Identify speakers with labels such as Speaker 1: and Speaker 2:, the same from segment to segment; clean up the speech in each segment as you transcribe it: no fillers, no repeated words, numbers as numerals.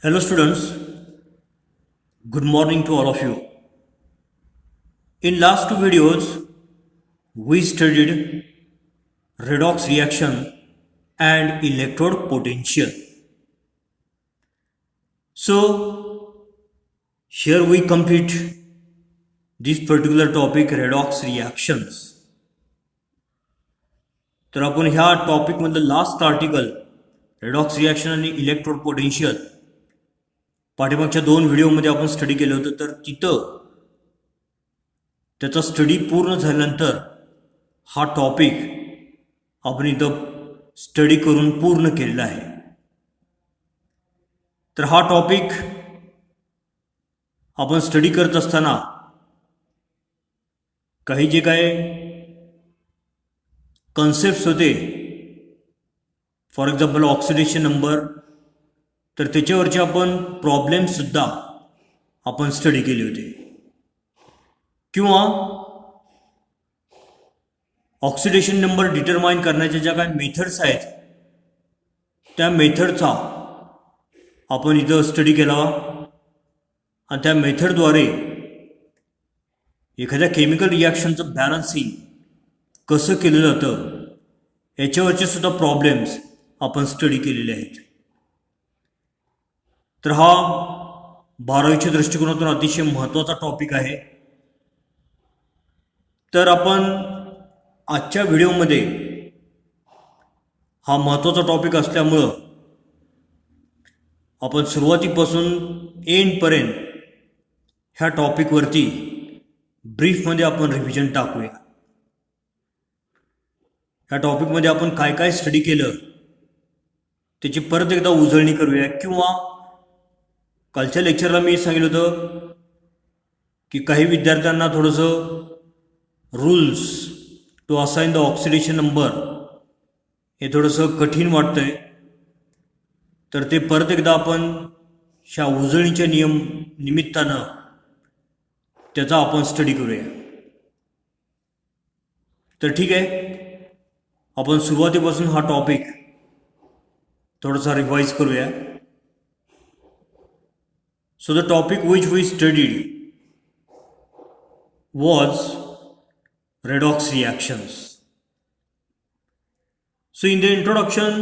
Speaker 1: Hello students, good morning to all of you. In last two videos, we studied redox reaction and electrode potential. So, here we complete this particular topic redox reactions. तर आपण ह्या टॉपिकमधलं last article redox reaction आणि electrode potential पाठीमागच्या 2 व्हिडिओमध्ये आपण study केलं होतं. तर तिथं त्याचा स्टडी पूर्ण झाल्यानंतर हा टॉपिक आपण इथं स्टडी करून पूर्ण केलेला आहे. तर हा टॉपिक आपण स्टडी करत असताना काही जे काय कन्सेप्ट्स होते, फॉर एक्झाम्पल ऑक्सिडेशन नंबर, तर त्याच्यावरचे आपण प्रॉब्लेम्ससुद्धा आपण स्टडी केले होते. किंवा ऑक्सिडेशन नंबर डिटरमाइन करण्याच्या ज्या काही मेथड्स आहेत त्या मेथडचा आपण इथं स्टडी केला आणि त्या मेथडद्वारे एखाद्या केमिकल रिॲक्शनचं बॅलन्सिंग कसं केलं जातं याच्यावरचे सुद्धा प्रॉब्लेम्स आपण स्टडी केलेले आहेत. तर हा 12वीच्या दृष्टिकोनातून अतिशय महत्त्वाचा टॉपिक आहे. तर आपण आजच्या व्हिडिओमध्ये हा महत्त्वाचा टॉपिक असल्यामुळं आपण सुरुवातीपासून एंडपर्यंत ह्या टॉपिकवरती ब्रीफमध्ये आपण रिव्हिजन टाकूया. ह्या टॉपिकमध्ये आपण काय काय स्टडी केलं त्याची परत एकदा उजळणी करूया. किंवा कालच्या लेक्चरला मी सांगितलं होतं की काही विद्यार्थ्यांना थोडंसं rules to assign the oxidation number हे थोडंसं कठीण वाटतंय. तर ते परत एकदा आपण ह्या उजळणीच्या निमित्तानं त्याचा आपण स्टडी करूया. तर ठीक आहे, आपण सुरुवातीपासून हा टॉपिक थोडासा रिवाइज करूया. So the topic which we studied was redox reactions. So in the introduction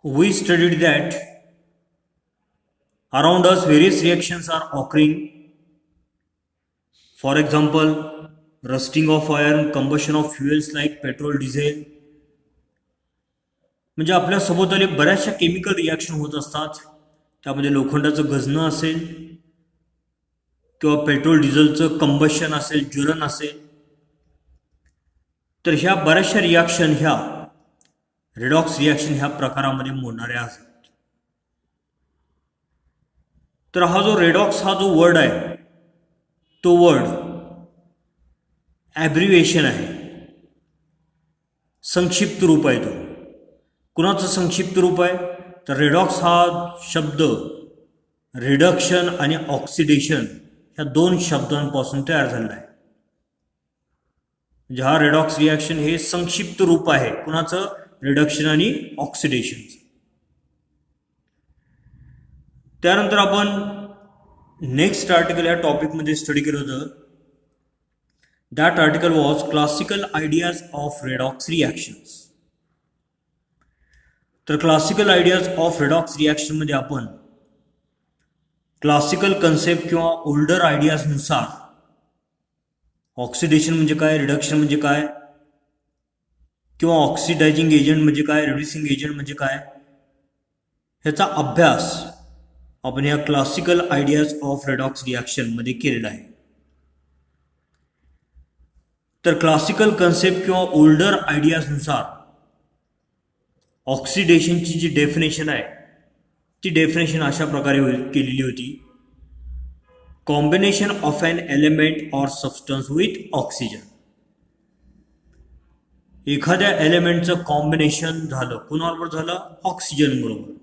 Speaker 1: we studied that around us various reactions are occurring. For example, rusting of iron, combustion of fuels like petrol, diesel. म्हणजे आपल्या सभोवताली बऱ्याचशा chemical reaction होत असतात. त्यामध्ये लोखंडाचं गंजणं असेल किंवा petrol डिझेलचं कंबशन असेल, ज्वलन असेल. तर ह्या बऱ्याचशा रिॲक्शन ह्या रेडॉक्स रिॲक्शन ह्या प्रकारामध्ये मोडणाऱ्या आहेत. तर हा जो रेडॉक्स हा जो वर्ड आहे तो वर्ड ॲब्रिव्हिएशन आहे, संक्षिप्त रूप आहे. तो कुणाचं संक्षिप्त रूप आहे? तर रेडॉक्स हा शब्द रिडक्शन आणि ऑक्सिडेशन ह्या 2 शब्दांपासून तयार झालेला आहे. म्हणजे हा रेडॉक्स रिॲक्शन हे संक्षिप्त रूप आहे कुणाचं? रिडक्शन आणि ऑक्सिडेशनचं. त्यानंतर आपण नेक्स्ट आर्टिकल या टॉपिकमध्ये स्टडी केलं होतं. That article was classical ideas of redox reactions. तर क्लासिकल आयडियाज ऑफ रेडॉक्स रिॲक्शनमध्ये आपण क्लासिकल कन्सेप्ट किंवा ओल्डर आयडियाजनुसार ऑक्सिडेशन म्हणजे काय, रिडक्शन म्हणजे काय, किंवा ऑक्सिडायझिंग एजंट म्हणजे काय, रिड्युसिंग एजंट म्हणजे काय, ह्याचा अभ्यास आपण या क्लासिकल आयडियाज ऑफ रेडॉक्स रिॲक्शनमध्ये केलेला आहे. तर क्लासिकल कन्सेप्ट किंवा ओल्डर आयडियाजनुसार ऑक्सिडेशनची जी डेफिनेशन आहे ती डेफिनेशन अशा प्रकारे केलेली होती. कॉम्बिनेशन ऑफ एन एलिमेंट और सबस्टन्स विथ ऑक्सिजन. एखाद्या एलिमेंटचं कॉम्बिनेशन झालं कुणाबरोबर? झालं ऑक्सिजन बरोबर.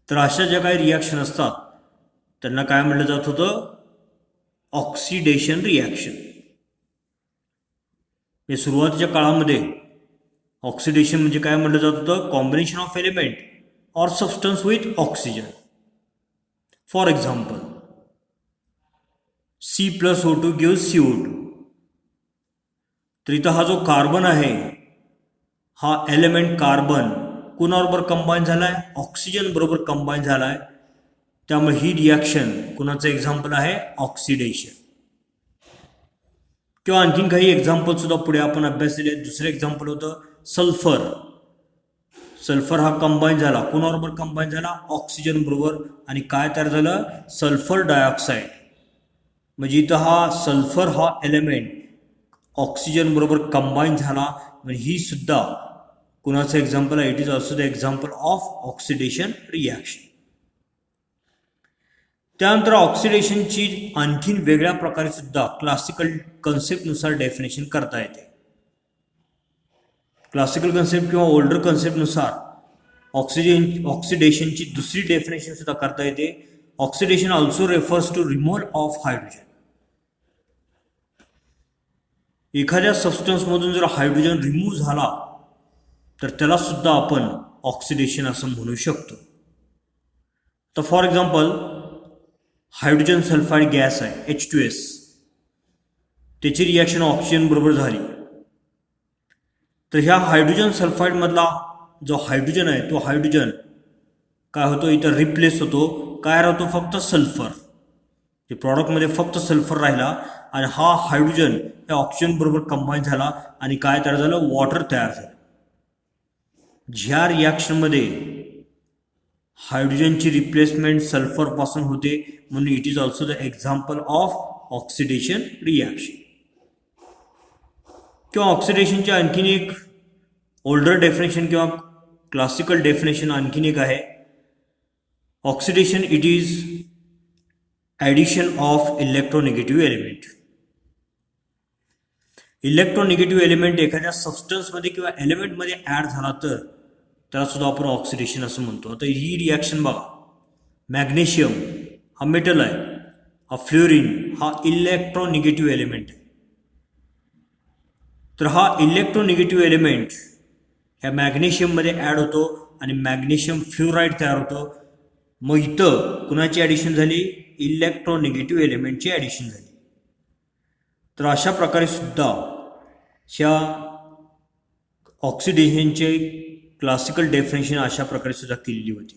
Speaker 1: तर अशा ज्या काही रिॲक्शन असतात त्यांना काय म्हटलं जात होतं? Oxidation reaction. हे सुरुवातीच्या काळामध्ये ऑक्सिडेशन म्हणजे काय म्हटलं जात होतं? Combination of element or substance with oxygen. For example, C plus O2 gives CO2. तर इथं हा जो कार्बन आहे हा एलिमेंट कार्बन कुणाबरोबर कंबाईन झालाय? ऑक्सिजन बरोबर कंबाईन झालाय. त्यामुळे ही रिॲक्शन कुणाचं एक्झाम्पल आहे? ऑक्सिडेशन. किंवा आणखीन काही एक्झाम्पल सुद्धा पुढे आपण अभ्यास केले. दुसरं एक्झाम्पल होतं सल्फर. सल्फर हा कंबाईन झाला, कुणाबरोबर कंबाईन झाला? ऑक्सिजन बरोबर. आणि काय तयार झालं? Sulphur dioxide. म्हणजे इथं हा सल्फर हा एलिमेंट ऑक्सिजन बरोबर कंबाईन झाला. म्हणजे ही सुद्धा कुणाचं एक्झाम्पल आहे? It is also the example of oxidation reaction. त्यानंतर ऑक्सिडेशनची आणखीन वेगळ्या प्रकारे सुद्धा क्लासिकल कन्सेप्टनुसार डेफिनेशन करता येते. क्लासिकल कन्सेप्ट किंवा ओल्डर कन्सेप्टनुसार ऑक्सिडेशनची दुसरी डेफिनेशन सुद्धा करता येते. Oxidation also refers to removal of hydrogen. एखाद्या सबस्टन्समधून जर हायड्रोजन रिमूव्ह झाला तर त्याला सुद्धा आपण ऑक्सिडेशन असं म्हणू शकतो. तर for example hydrogen sulphide gas आहे H2S, त्याची रिॲक्शन ऑक्सिजन बरोबर झाली. तर ह्या हायड्रोजन सल्फाईडमधला जो हायड्रोजन आहे तो हायड्रोजन काय होतो? इथं रिप्लेस होतो. काय राहतो? फक्त सल्फर. ते प्रॉडक्टमध्ये फक्त सल्फर राहिला आणि हा हायड्रोजन या ऑक्सिजन बरोबर कंबाईन झाला आणि काय तयार झालं? वॉटर तयार झालं. ज्या रिॲक्शनमध्ये हायड्रोजनची रिप्लेसमेंट सल्फरपासून होते म्हणून it is also the example of oxidation reaction. किंवा ऑक्सिडेशनची आणखीन एक ओल्डर डेफिनेशन किंवा क्लासिकल डेफिनेशन आणखीन एक आहे. Oxidation it is addition of electronegative element. Electronegative element एखाद्या सबस्टन्समध्ये किंवा एलिमेंटमध्ये ॲड झाला तर त्याला सुद्धा आपण ऑक्सिडेशन असं म्हणतो. आता ही रिॲक्शन बघा. मॅग्नेशियम हा मेटल आहे, हा फ्लोरीन हा इलेक्ट्रोनिगेटिव्ह एलिमेंट आहे. तर हा इलेक्ट्रोनिगेटिव्ह एलिमेंट ह्या मॅग्नेशियममध्ये ॲड होतो आणि मॅग्नेशियम फ्लोराईड तयार होतं. मग इथं कुणाची ॲडिशन झाली? इलेक्ट्रोनिगेटिव्ह एलिमेंटची ॲडिशन झाली. तर अशा प्रकारे सुद्धा ह्या ऑक्सिडेशनचे क्लासिकल डेफिनेशन अशा प्रकारे सुद्धा केलेली होती.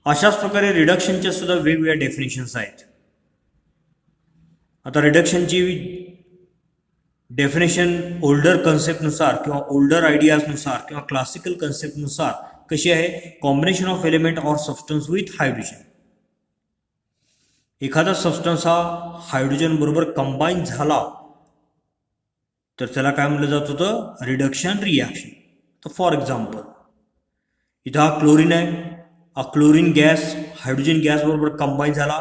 Speaker 1: अशाच प्रकारे रिडक्शनच्या सुद्धा वेगवेगळ्या डेफिनेशन्स आहेत. आता रिडक्शनची डेफिनेशन ओल्डर कन्सेप्टनुसार किंवा ओल्डर आयडियाजनुसार किंवा क्लासिकल कन्सेप्टनुसार कशी आहे? Combination of element or substance with hydrogen. एखादा सबस्टन्स हा हायड्रोजन बरोबर कंबाईन झाला तर त्याला काय म्हटलं जात होतं? Reduction reaction. तर फॉर एक्झाम्पल इथं हा क्लोरीन आहे, हा क्लोरीन गॅस हायड्रोजन गॅस बरोबर कंबाईन झाला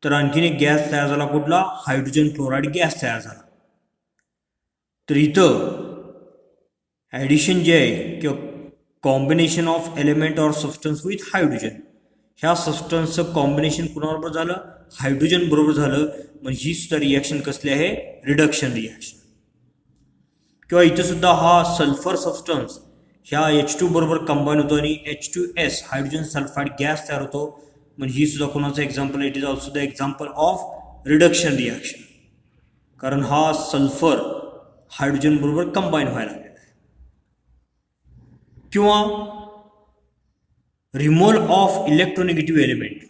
Speaker 1: तर आणखीन एक गॅस तयार झाला. कुठला? हायड्रोजन क्लोराईड गॅस तयार झाला. तर इथं ॲडिशन जे आहे किंवा combination of element or substance with hydrogen, ह्या सबस्टन्सचं कॉम्बिनेशन कुणाबरोबर झालं? हायड्रोजन बरोबर झालं. म्हणजे ही सुद्धा रिॲक्शन कसली आहे? Reduction reaction. किंवा इथं सुद्धा हा सल्फर सबस्टन्स ह्या H2 बरोबर कंबाईन होतो आणि H2S हायड्रोजन सल्फाईड गॅस तयार होतो. म्हणजे ही सुद्धा कोणाचं example? It is also the example of reduction reaction. कारण हा सल्फर हायड्रोजन बरोबर कंबाईन व्हायला लागलेला आहे. किंवा रिमूव्हल ऑफ इलेक्ट्रोनिगेटिव्ह एलिमेंट.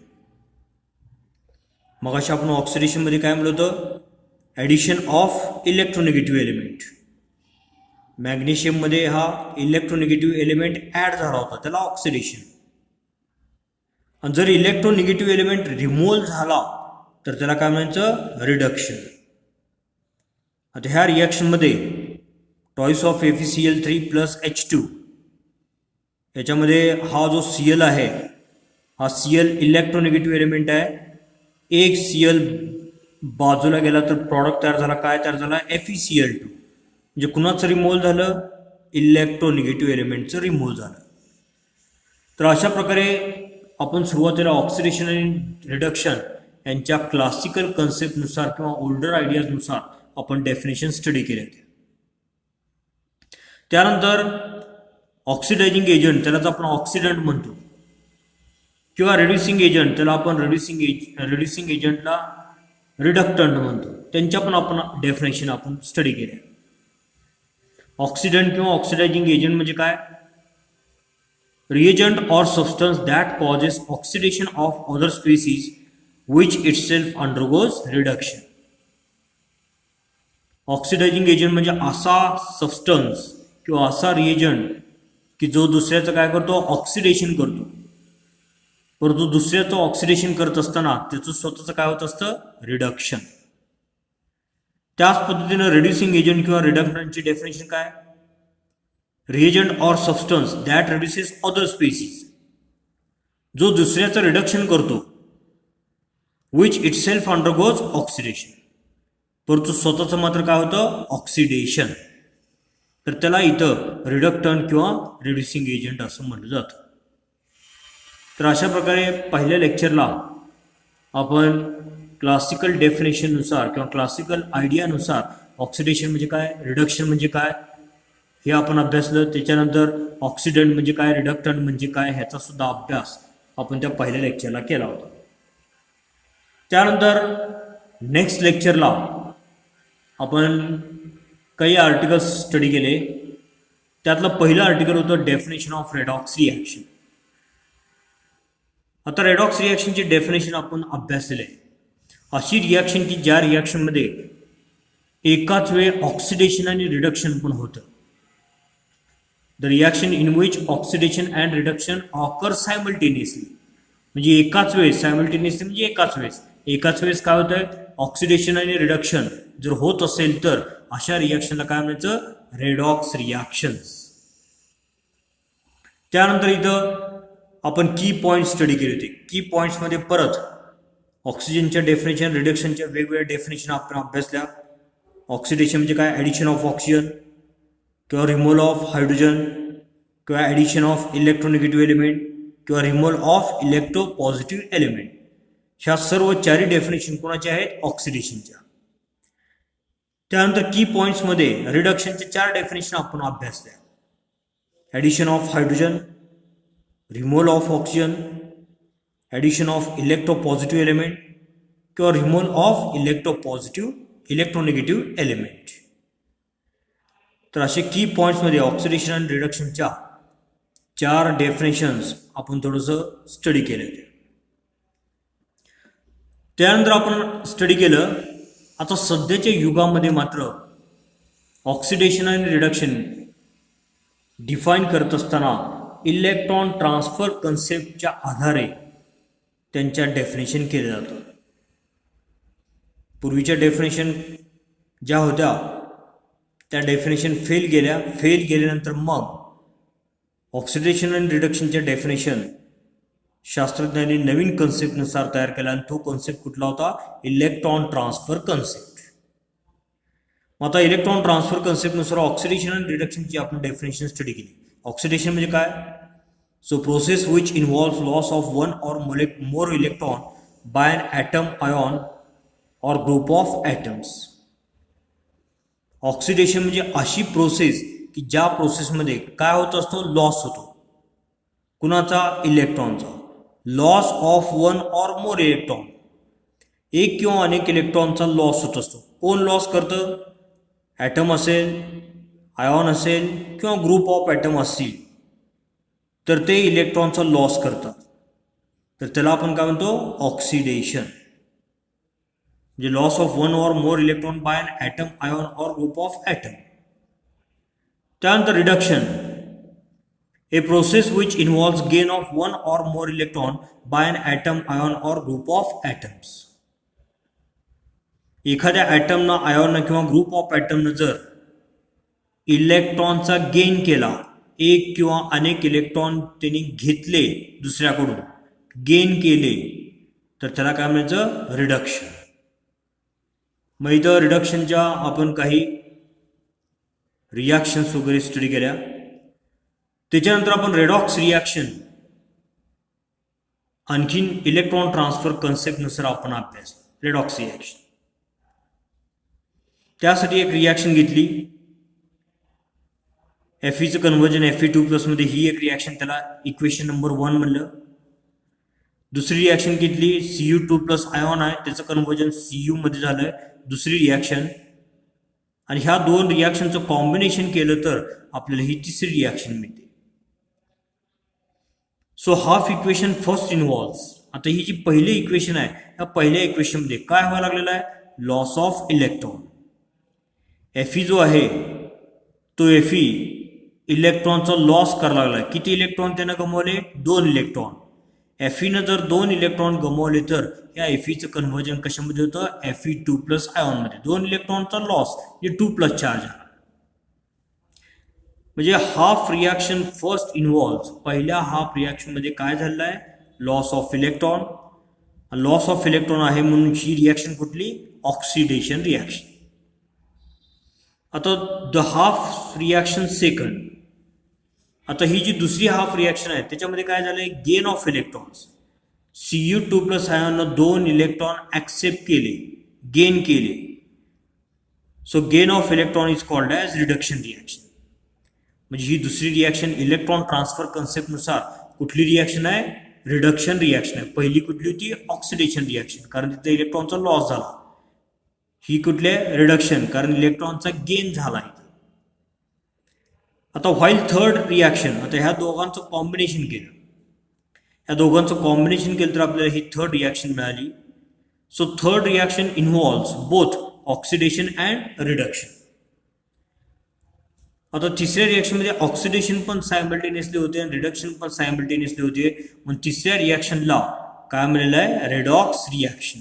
Speaker 1: मग अशा आपण ऑक्सिडेशनमध्ये काय म्हणलं होतं? Addition of electronegative element. मॅग्नेशियममध्ये हा इलेक्ट्रोनिगेटिव्ह एलिमेंट ॲड झाला होता, त्याला ऑक्सिडेशन. आणि जर इलेक्ट्रोनिगेटिव्ह एलिमेंट रिमूव्ह झाला तर त्याला काय म्हणायचं? रिडक्शन. आता ह्या रिॲक्शनमध्ये toys of FeCl3 plus H2 याच्यामध्ये हा जो Cl आहे हा Cl इलेक्ट्रोनिगेटिव्ह एलिमेंट आहे. एक Cl बाजूला गेला तर प्रॉडक्ट तयार झाला. काय तयार झाला? FeCl2. म्हणजे कुणाचं रिमूव्हल झालं? इलेक्ट्रोनिगेटिव्ह एलिमेंटचं रिमूव्हल झालं. तर अशा प्रकारे आपण सुरुवातीला ऑक्सिडेशन आणि रिडक्शन यांच्या क्लासिकल कन्सेप्टनुसार किंवा ओल्डर आयडियाजनुसार आपण डेफिनेशन स्टडी केले. त्यानंतर ऑक्सिडायझिंग एजंट त्यालाच आपण ऑक्सिडंट म्हणतो, किंवा रिड्युसिंग एजंट त्याला आपण रिड्युसिंग एजंटला रिडक्टंट म्हणतो. त्यांच्या पण आपण डेफिनेशन आपण स्टडी केल्या. ऑक्सिडंट किंवा ऑक्सिडायझिंग एजंट म्हणजे काय? Reagent or substance that causes oxidation of other species which itself undergoes reduction. Oxidizing agent म्हणजे असा सबस्टन्स किंवा असा रिएजंट की जो दुसऱ्याचं काय करतो? ऑक्सिडेशन करतो. परंतु दुसऱ्याचं ऑक्सिडेशन करत असताना त्याचं स्वतःचं काय होत असतं? रिडक्शन. त्याच पद्धतीनं रिड्युसिंग एजंट किंवा रिडक्टंटची डेफिनेशन काय? रिएजंट और substance that reduces other species, जो दुसऱ्याचं रिडक्शन करतो, which it self undergoes oxidation, परंतु स्वतःचं मात्र काय होतं? ऑक्सिडेशन. तर त्याला इथं रिडक्टंट किंवा रिड्युसिंग एजंट असं म्हटलं जातं. तर अशा प्रकारे पहिल्या लेक्चरला आपण क्लासिकल डेफिनेशननुसार किंवा क्लासिकल आयडियानुसार ऑक्सिडेशन म्हणजे काय, रिडक्शन म्हणजे काय हे आपण अभ्यासलं. त्याच्यानंतर ऑक्सिडंट म्हणजे काय, रिडक्टंट म्हणजे काय ह्याचा सुद्धा अभ्यास आपण त्या पहिल्या लेक्चरला केला होता. त्यानंतर नेक्स्ट लेक्चरला आपण काही आर्टिकल्स स्टडी केले. त्यातलं पहिलं आर्टिकल होतं डेफिनेशन ऑफ रेडॉक्स रिॲक्शन. आता रेडॉक्स रिॲक्शनची डेफिनेशन आपण अभ्यासलेलं आहे. अशी रिॲक्शन की ज्या रिॲक्शनमध्ये एकाच वेळ ऑक्सिडेशन आणि रिडक्शन पण होतं. The reaction in which oxidation and reduction occur simultaneously, म्हणजे एकाच वेळेस, सायमल्टेनियसली म्हणजे एकाच वेळेस काय होतं? ऑक्सिडेशन आणि रिडक्शन जर होत असेल तर अशा रिॲक्शनला काय म्हणायचं? Redox reactions. त्यानंतर इथं आपण की पॉईंट स्टडी केले होते. की पॉईंट्समध्ये परत ऑक्सिजनच्या डेफिनेशन, रिडक्शनच्या वेगवेगळ्या डेफिनेशन आपण अभ्यासल्या. ऑक्सिडेशन म्हणजे काय? ॲडिशन ऑफ ऑक्सिजन किंवा रिमूव्हल ऑफ हायड्रोजन किंवा ॲडिशन ऑफ इलेक्ट्रोनिगेटिव्ह एलिमेंट किंवा removal of electro positive element. ह्या सर्व चारही डेफिनेशन कोणाच्या आहेत? ऑक्सिडेशनच्या. त्यानंतर की पॉईंट्समध्ये रिडक्शनच्या 4 डेफिनेशन आपण अभ्यासल्या. Addition of hydrogen, removal of oxygen, addition of electro positive element किंवा रिमूव्हल ऑफ इलेक्ट्रोनिगेटिव्ह एलिमेंट. तर असे की पॉईंट्समध्ये ऑक्सिडेशन आणि रिडक्शनच्या 4 डेफिनेशन्स आपण थोडंसं स्टडी केले होते. त्यानंतर आपण स्टडी केलं आता सध्याच्या युगामध्ये मात्र ऑक्सिडेशन आणि रिडक्शन डिफाईन करत असताना इलेक्ट्रॉन ट्रान्सफर कन्सेप्टच्या आधारे त्यांच्या डेफिनेशन केले जातं. पूर्वीच्या डेफिनेशन ज्या होत्या त्या डेफिनेशन फेल गेल्यानंतर मग ऑक्सिडेशन आणि रिडक्शनच्या डेफिनेशन शास्त्रज्ञांनी नवीन कन्सेप्टनुसार तयार केला आणि तो कन्सेप्ट कुठला होता? Electron transfer concept. मग आता इलेक्ट्रॉन ट्रान्सफर कन्सेप्टनुसार ऑक्सिडेशन आणि रिडक्शनची आपण डेफिनेशन स्टडी केली. ऑक्सिडेशन म्हणजे काय? So process which involve loss of one or more electron by an atom, ion or group of atoms. Oxidation म्हणजे अशी प्रोसेस की ज्या प्रोसेसमध्ये काय होत असतो? लॉस होतो. कुणाचा? इलेक्ट्रॉनचा. Loss of one or more electron, एक किंवा अनेक इलेक्ट्रॉनचा लॉस होत असतो. कोण लॉस करतं? ॲटम असेल, आयॉन असेल किंवा ग्रुप ऑफ ॲटम असतील तर ते इलेक्ट्रॉनचा लॉस करतात. तर त्याला आपण काय म्हणतो? ऑक्सिडेशन. म्हणजे loss of one or more electron by an atom, ion or group of atom. त्यानंतर reduction, a process which involves gain of one or more electron by an atom, ion or group of atoms. एखाद्या ॲटमनं, आयॉननं किंवा group of ॲटमनं जर इलेक्ट्रॉनचा gain केला, एक किंवा अनेक इलेक्ट्रॉन त्यांनी घेतले दुसऱ्याकडून, गेन केले, तर त्याला काय म्हणायचं? रिडक्शन. मग इथं रिडक्शनच्या आपण काही रिॲक्शन्स वगैरे स्टडी केल्या. त्याच्यानंतर आपण रेडॉक्स रिॲक्शन आणखीन इलेक्ट्रॉन ट्रान्सफर कन्सेप्टनुसार आपण अभ्यास. रेडॉक्स रिॲक्शन त्यासाठी एक रिॲक्शन घेतली, Feचं कन्व्हर्जन Fe2+ मध्ये ही एक रिॲक्शन, त्याला इक्वेशन नंबर 1 म्हणलं. दुसरी रिॲक्शन घेतली Cu2+ आयॉन आहे, त्याचं कन्व्हर्जन Cu मध्ये झालंय, दुसरी रिॲक्शन. आणि ह्या दोन रिॲक्शनचं कॉम्बिनेशन केलं तर आपल्याला ही तिसरी रिॲक्शन मिळते. So half equation first involves. आता ही जी पहिली इक्वेशन आहे, या पहिल्या इक्वेशनमध्ये काय व्हायला लागलेलं आहे, लॉस ऑफ इलेक्ट्रॉन. Fe जो आहे तो Fe इलेक्ट्रॉनचा लॉस करायला लागला. किती इलेक्ट्रॉन त्यानं गमावले, 2 इलेक्ट्रॉन. Feनं जर 2 इलेक्ट्रॉन गमावले तर या Feचं कन्व्हर्जन कशामध्ये होतं, Fe2+ आयॉनमध्ये. 2 इलेक्ट्रॉनचा लॉस, जे 2+ चार्ज आहे. म्हणजे हाफ रिॲक्शन फर्स्ट इन्व्हॉल्व्स. पहिल्या हाफ रिॲक्शनमध्ये काय झालेलं आहे, loss of electron. Loss of electron आहे म्हणून ही रिॲक्शन कुठली, ऑक्सिडेशन रिॲक्शन. आता द हाफ रिॲक्शन सेकंड. आता ही जी दुसरी हाफ रिॲक्शन आहे त्याच्यामध्ये काय झालंय, gain of electrons. Cu2+ आयॉननं 2 electron accept केले, गेन केले. So gain of electron is called as reduction reaction. म्हणजे ही दुसरी रिॲक्शन इलेक्ट्रॉन ट्रान्सफर कन्सेप्टनुसार कुठली रिॲक्शन आहे, रिडक्शन रिॲक्शन आहे. पहिली कुठली होती, ऑक्सिडेशन रिॲक्शन, कारण तिथे इलेक्ट्रॉनचा लॉस झाला. ही कुठली आहे, रिडक्शन, कारण इलेक्ट्रॉनचा गेन झाला आहे. आता व्हाईल थर्ड रिॲक्शन. आता ह्या दोघांचं कॉम्बिनेशन केलं, तर आपल्याला ही थर्ड रिॲक्शन मिळाली. So third reaction involves both oxidation and reduction. आता तिसऱ्या रिॲक्शनमध्ये ऑक्सिडेशन पण सायमल्टेनियसली होते आणि रिडक्शन पण सायमल्टेनियसली होते. मग तिसऱ्या रिॲक्शनला काय मिळालं आहे, रेडॉक्स रिॲक्शन.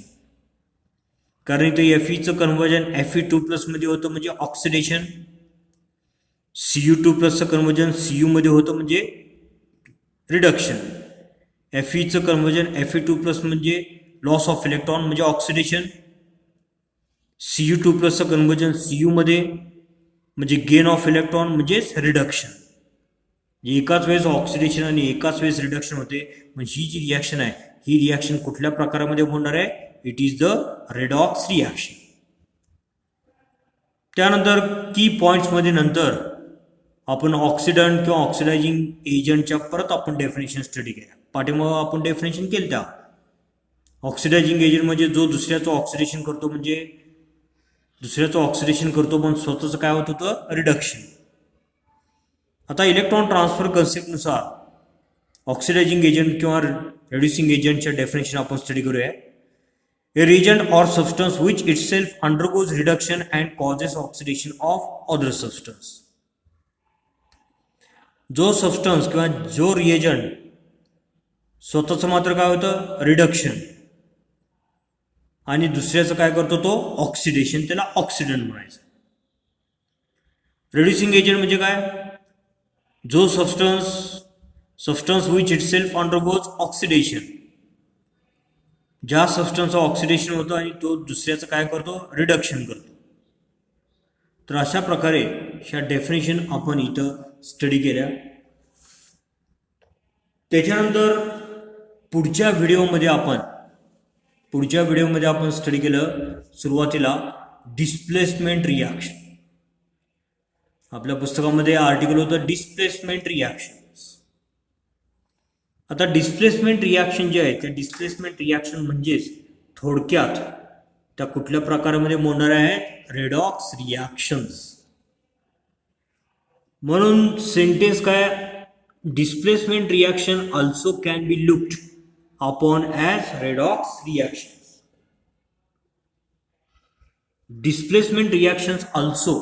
Speaker 1: कारण इथे Feचं कन्व्हर्जन Fe2+ मध्ये होतं म्हणजे ऑक्सिडेशन, Cu2+चं कन्व्हर्जन Cu मध्ये होतं म्हणजे रिडक्शन. Feचं कन्व्हर्जन Fe2+ म्हणजे लॉस ऑफ इलेक्ट्रॉन म्हणजे ऑक्सिडेशन, Cu2+चं कन्व्हर्जन Cu मध्ये म्हणजे गेन ऑफ इलेक्ट्रॉन म्हणजेच रिडक्शन. एकाच वेळेस ऑक्सिडेशन आणि एकाच वेळेस रिडक्शन होते. म्हणजे ही जी रिॲक्शन आहे, ही रिॲक्शन कुठल्या प्रकारामध्ये होणार आहे, it is the redox reaction. त्यानंतर की पॉइंट्समध्ये नंतर आपण ऑक्सिडंट किंवा ऑक्सिडायझिंग एजंटच्या परत आपण डेफिनेशन स्टडी केल्या. पाठीमागं आपण डेफिनेशन केलं त्या. ऑक्सिडायझिंग एजंट म्हणजे जो दुसऱ्याचं ऑक्सिडेशन करतो पण स्वतःचं काय होत होतं, रिडक्शन. आता इलेक्ट्रॉन ट्रान्सफर कन्सेप्टनुसार ऑक्सिडायझिंग एजंट किंवा रेड्युसिंग एजंटच्या डेफिनेशन आपण स्टडी करूया. A reagent or substance which itself undergoes reduction and causes oxidation of other substance. जो सबस्टन्स किंवा जो रिएजंट स्वतःचं मात्र काय होतं, रिडक्शन, आणि दुसऱ्याचं काय करतो तो ऑक्सिडेशन, त्याला ऑक्सिडंट म्हणायचं. रिड्युसिंग एजंट म्हणजे काय, जो substance which itself undergoes oxidation, ज्या सबस्टन्सचं ऑक्सिडेशन होतं आणि तो दुसऱ्याचं काय करतो, रिडक्शन करतो. तर अशा प्रकारे ह्या डेफिनेशन आपण इथं स्टडी केल्या. त्याच्यानंतर पुढच्या व्हिडिओमध्ये आपण स्टडी केलं सुरुवातीला डिस्प्लेसमेंट रिॲक्शन. आपल्या पुस्तकामध्ये आर्टिकल होतं डिस्प्लेसमेंट रिॲक्शन. आता डिस्प्लेसमेंट रिॲक्शन जे आहे, त्या डिस्प्लेसमेंट रिॲक्शन म्हणजेच थोडक्यात त्या कुठल्या प्रकारामध्ये मोडणाऱ्या आहेत, रेडॉक्स रिॲक्शन्स. म्हणून सेंटेन्स काय, displacement reaction also can be looked upon as redox reactions. Displacement reactions also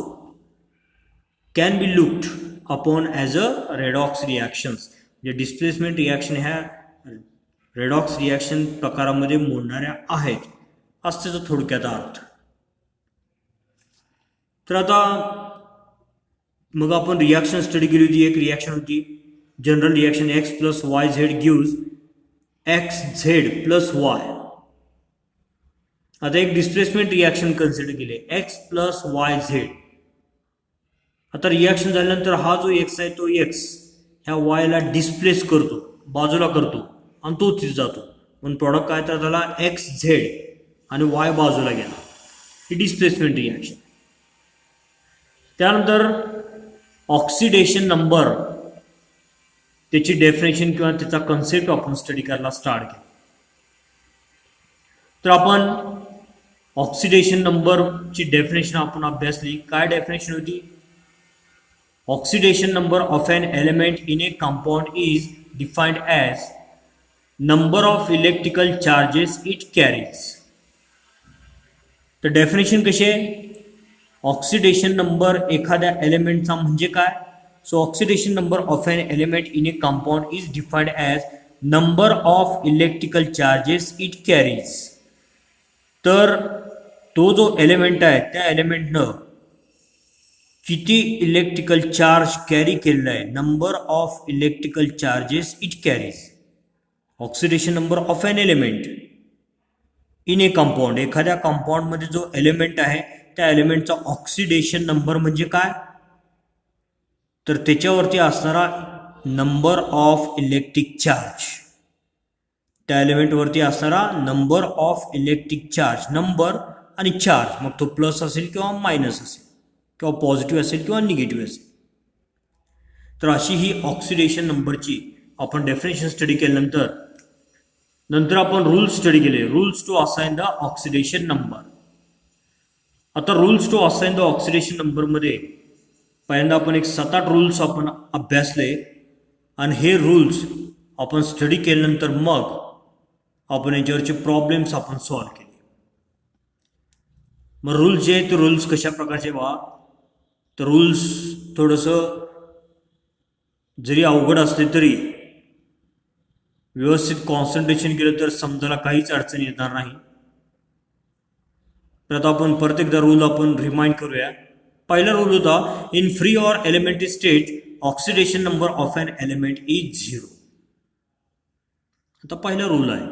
Speaker 1: can be looked upon as a redox reactions. म्हणजे डिस्प्लेसमेंट रिॲक्शन ह्या रेडॉक्स रिॲक्शन प्रकारामध्ये मोडणाऱ्या आहेत, असं त्याचा थोडक्यात अर्थ. तर आता मग आपण रिॲक्शन स्टडी केली होती. एक रिॲक्शन होती general reaction, X + YZ gives XZ + Y. आता एक डिस्प्लेसमेंट रिॲक्शन कन्सिडर केले, X + YZ. आता रिॲक्शन झाल्यानंतर हा जो X आहे तो X ह्या वायला डिस्प्लेस करतो, बाजूला करतो, आणि तो तिथे जातो. पण प्रॉडक्ट काय तर झाला, XZ आणि Y बाजूला गेला. ही डिस्प्लेसमेंट रिॲक्शन. त्यानंतर ऑक्सिडेशन नंबर त्याची डेफिनेशन किंवा त्याचा कन्सेप्ट आपण स्टडी करायला स्टार्ट केला. तर आपण ऑक्सिडेशन नंबरची डेफिनेशन आपण अभ्यासली. काय डेफिनेशन होती? Oxidation number of an element in A compound is defined as number of electrical charges it carries. तर डेफिनेशन कशी आहे? ऑक्सिडेशन नंबर एखाद्या एलिमेंटचा म्हणजे काय? So oxidation number of an element in A compound is defined as number of electrical charges it carries. तर तो जो element आहे त्या एलिमेंटनं किती इलेक्ट्रिकल चार्ज कॅरी केलेला आहे, number of electrical charges it carries. Oxidation number of an element in A compound, एखाद्या कंपाउंडमध्ये जो एलिमेंट आहे त्या एलिमेंटचा ऑक्सिडेशन नंबर म्हणजे काय? तर त्याच्यावरती असणारा नंबर ऑफ इलेक्ट्रिक चार्ज, त्या एलिमेंटवरती असणारा number of electric charge, number आणि चार्ज, मग तो प्लस असेल किंवा मायनस असेल किंवा पॉझिटिव्ह असेल किंवा निगेटिव्ह असेल. तर अशी ही ऑक्सिडेशन नंबरची आपण डेफिनेशन स्टडी केल्यानंतर आपण रूल्स स्टडी केले. Rules to assign the oxidation number. आता rules to assign the oxidation नंबरमध्ये पहिल्यांदा आपण एक 7-8 रूल्स आपण अभ्यासले आणि हे रूल्स आपण स्टडी केल्यानंतर मग आपण याच्यावरचे प्रॉब्लेम्स आपण सॉल्व्ह केले. मग रूल्स जे आहेत ते रूल्स कशा प्रकारचे व्हा, तर रूल्स थोडंसं जरी अवघड असले तरी व्यवस्थित कॉन्सन्ट्रेशन केलं तर समजायला काहीच अडचण येणार नाही. तर आता आपण परत एकदा रूल आपण रिमाइंड करूया. पहिला रूल होता, in free or elementary state oxidation number of an element is 0. आता पहिला रूल आहे.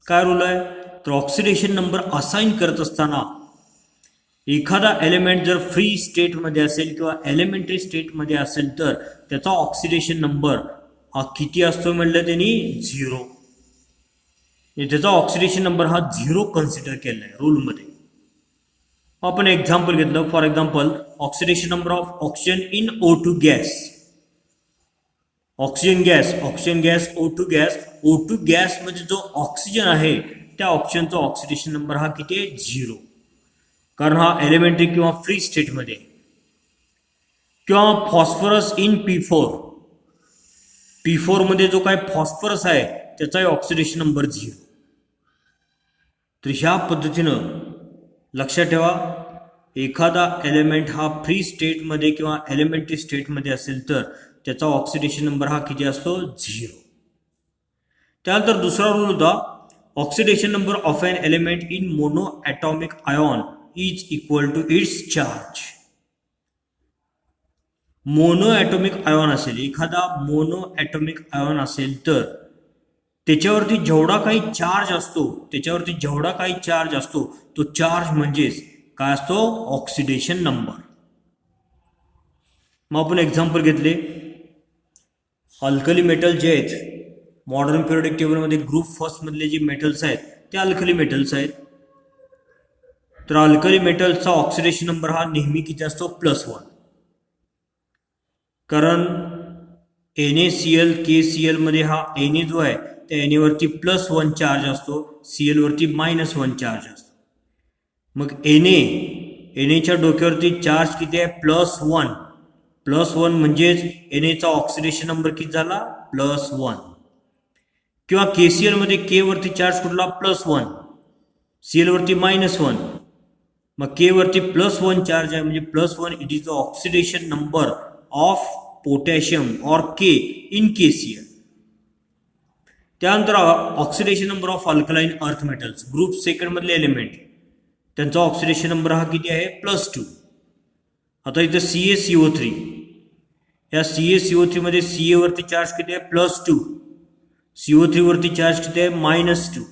Speaker 1: काय रूल आहे? तर ऑक्सिडेशन नंबर असाइन करत असताना एखादा एलिमेंट जर फ्री स्टेटमध्ये असेल किंवा एलिमेंटरी स्टेटमध्ये असेल तर त्याचा ऑक्सिडेशन नंबर हा किती असतो म्हटलं त्यांनी? 0. त्याचा ऑक्सिडेशन नंबर हा 0 कन्सिडर केला आहे रूलमध्ये. आपण एक्झाम्पल घेतलं. For example, oxidation number of oxygen in O2 gas. Oxygen gas O2 gas. O2 गॅसमध्ये जो ऑक्सिजन आहे त्या ऑक्सिजनचा ऑक्सिडेशन नंबर हा किती आहे? 0. कारण हा एलिमेंटरी किंवा फ्री स्टेटमध्ये. किंवा फॉस्फरस इन P4 मध्ये जो काय फॉस्फरस आहे त्याचाही ऑक्सिडेशन नंबर 0. तर ह्या पद्धतीनं लक्षात ठेवा, एखादा एलिमेंट हा फ्री स्टेटमध्ये किंवा एलिमेंटरी स्टेटमध्ये असेल तर त्याचा ऑक्सिडेशन नंबर हा किती असतो? 0. त्यानंतर दुसरा रूल होता, oxidation number of an element in monoatomic ion is equal to its charge. Monoatomic ion असेल, एखादा मोनो ॲटॉमिक आयॉन असेल तर त्याच्यावरती जेवढा काही चार्ज असतो तो चार्ज म्हणजेच काय असतो? Oxidation number. मग आपण एक्झाम्पल घेतले. अल्कली मेटल जे आहेत मॉडर्न पिरियोडिक टेबलमध्ये ग्रुप फर्स्ट मधले जे मेटल्स आहेत ते अल्कली मेटल्स आहेत. तर अल्कली मेटलचा ऑक्सिडेशन नंबर हा नेहमी किती असतो? +1. कारण NaCl KCl मध्ये हा Na जो आहे त्या Na वरती +1 चार्ज असतो, Cl वरती -1 चार्ज असतो. मग Na च्या डोक्यावरती चार्ज किती आहे? +1 म्हणजेच Na चा ऑक्सिडेशन नंबर किती झाला? +1. किंवा KCl मध्ये K वरती चार्ज कुठला? +1, Cl वरती -1. मग K वरती +1 चार्ज आहे म्हणजे +1, it is the oxidation number of potassium और K इन KCl. त्यानंतर oxidation number of alkaline earth metals, group second मधले एलिमेंट, त्यांचा ऑक्सिडेशन नंबर हा किती आहे? +2. आता इथं CaCO3, या CaCO3 मध्ये Ca वरती चार्ज किती आहे? +2. CO3 वरती चार्ज किती आहे? -2.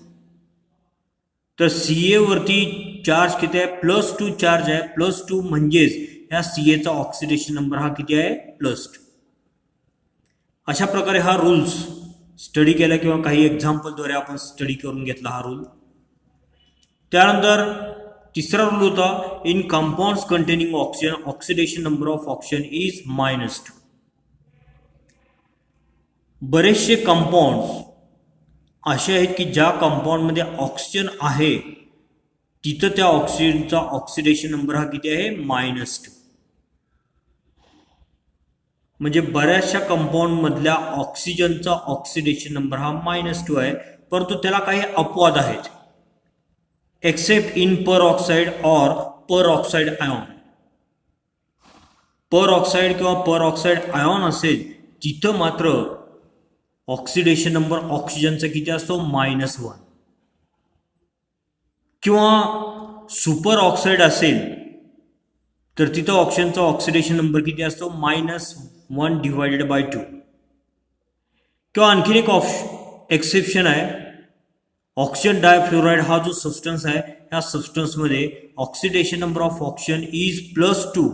Speaker 1: तर Ca वरती चार्ज किती आहे? +2 चार्ज आहे. +2 म्हणजेच या Ca चा ऑक्सिडेशन नंबर हा किती आहे? +2. अशा प्रकारे हा रूल्स स्टडी केला किंवा काही एक्झाम्पलद्वारे आपण स्टडी करून घेतला हा रूल. त्यानंतर तिसरा रूल होता in compounds containing oxygen oxidation number of oxygen is -2. बरेचसे कंपाऊंड्स असे आहेत की ज्या कंपाऊंडमध्ये ऑक्सिजन आहे तिथं त्या ऑक्सिजनचा ऑक्सिडेशन नंबर हा किती आहे -2. म्हणजे बऱ्याचशा कंपाऊंड मधल्या ऑक्सिजनचा ऑक्सिडेशन नंबर हा -2 आहे, परंतु त्याला काही अपवाद आहेत. एक्सेप्ट इन पर ऑक्साइड और पर ऑक्साइड आयॉन. पर ऑक्साइड किंवा पर ऑक्साइड आयॉन असेल तिथं मात्र ऑक्सिडेशन नंबर ऑक्सिजनचा किती असतो -1. किंवा सुपर ऑक्साइड असेल तर तिथं ऑक्सिजनचा ऑक्सिडेशन नंबर किती असतो -1/2. किंवा आणखीन एक एक्सेप्शन आहे, ऑक्सिजन डायफ्लोराइड हा जो सबस्टन्स आहे ह्या सबस्टन्समध्ये oxidation number of oxygen is +2,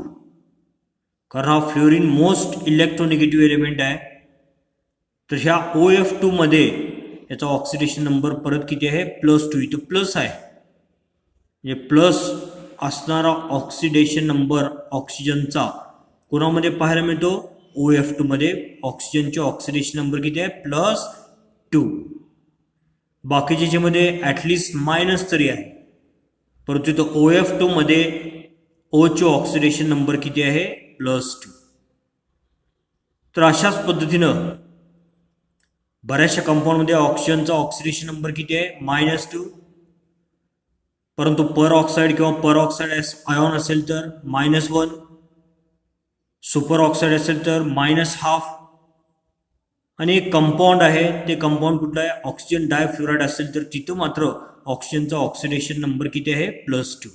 Speaker 1: कारण हा फ्लोरीन मोस्ट इलेक्ट्रोनिगेटिव्ह एलिमेंट आहे. तर ह्या OF2 मध्ये याचा ऑक्सिडेशन नंबर परत किती आहे +2. इथं प्लस आहे, म्हणजे प्लस असणारा ऑक्सिडेशन नंबर ऑक्सिजनचा कोणामध्ये पाहायला मिळतो OF2 मध्ये. ऑक्सिजनचे ऑक्सिडेशन नंबर किती आहे +2. बाकीच्या मध्ये ॲटलिस्ट मायनस तरी आहे, परंतु इथं OF2 मध्ये ओचे ऑक्सिडेशन नंबर किती आहे +2. तर अशाच पद्धतीनं बऱ्याचशा कंपाऊंडमध्ये ऑक्सिजनचा ऑक्सिडेशन नंबर किती आहे -2, परंतु पर ऑक्साइड किंवा पर ऑक्साइड आयॉन असेल तर -1, सुपर ऑक्साइड असेल तर -1/2. आणि एक कंपाऊंड आहे, ते कंपाऊंड कुठलं आहे ऑक्सिजन डायफ्लोराइड असेल तर तिथं मात्र ऑक्सिजनचा ऑक्सिडेशन नंबर किती आहे +2.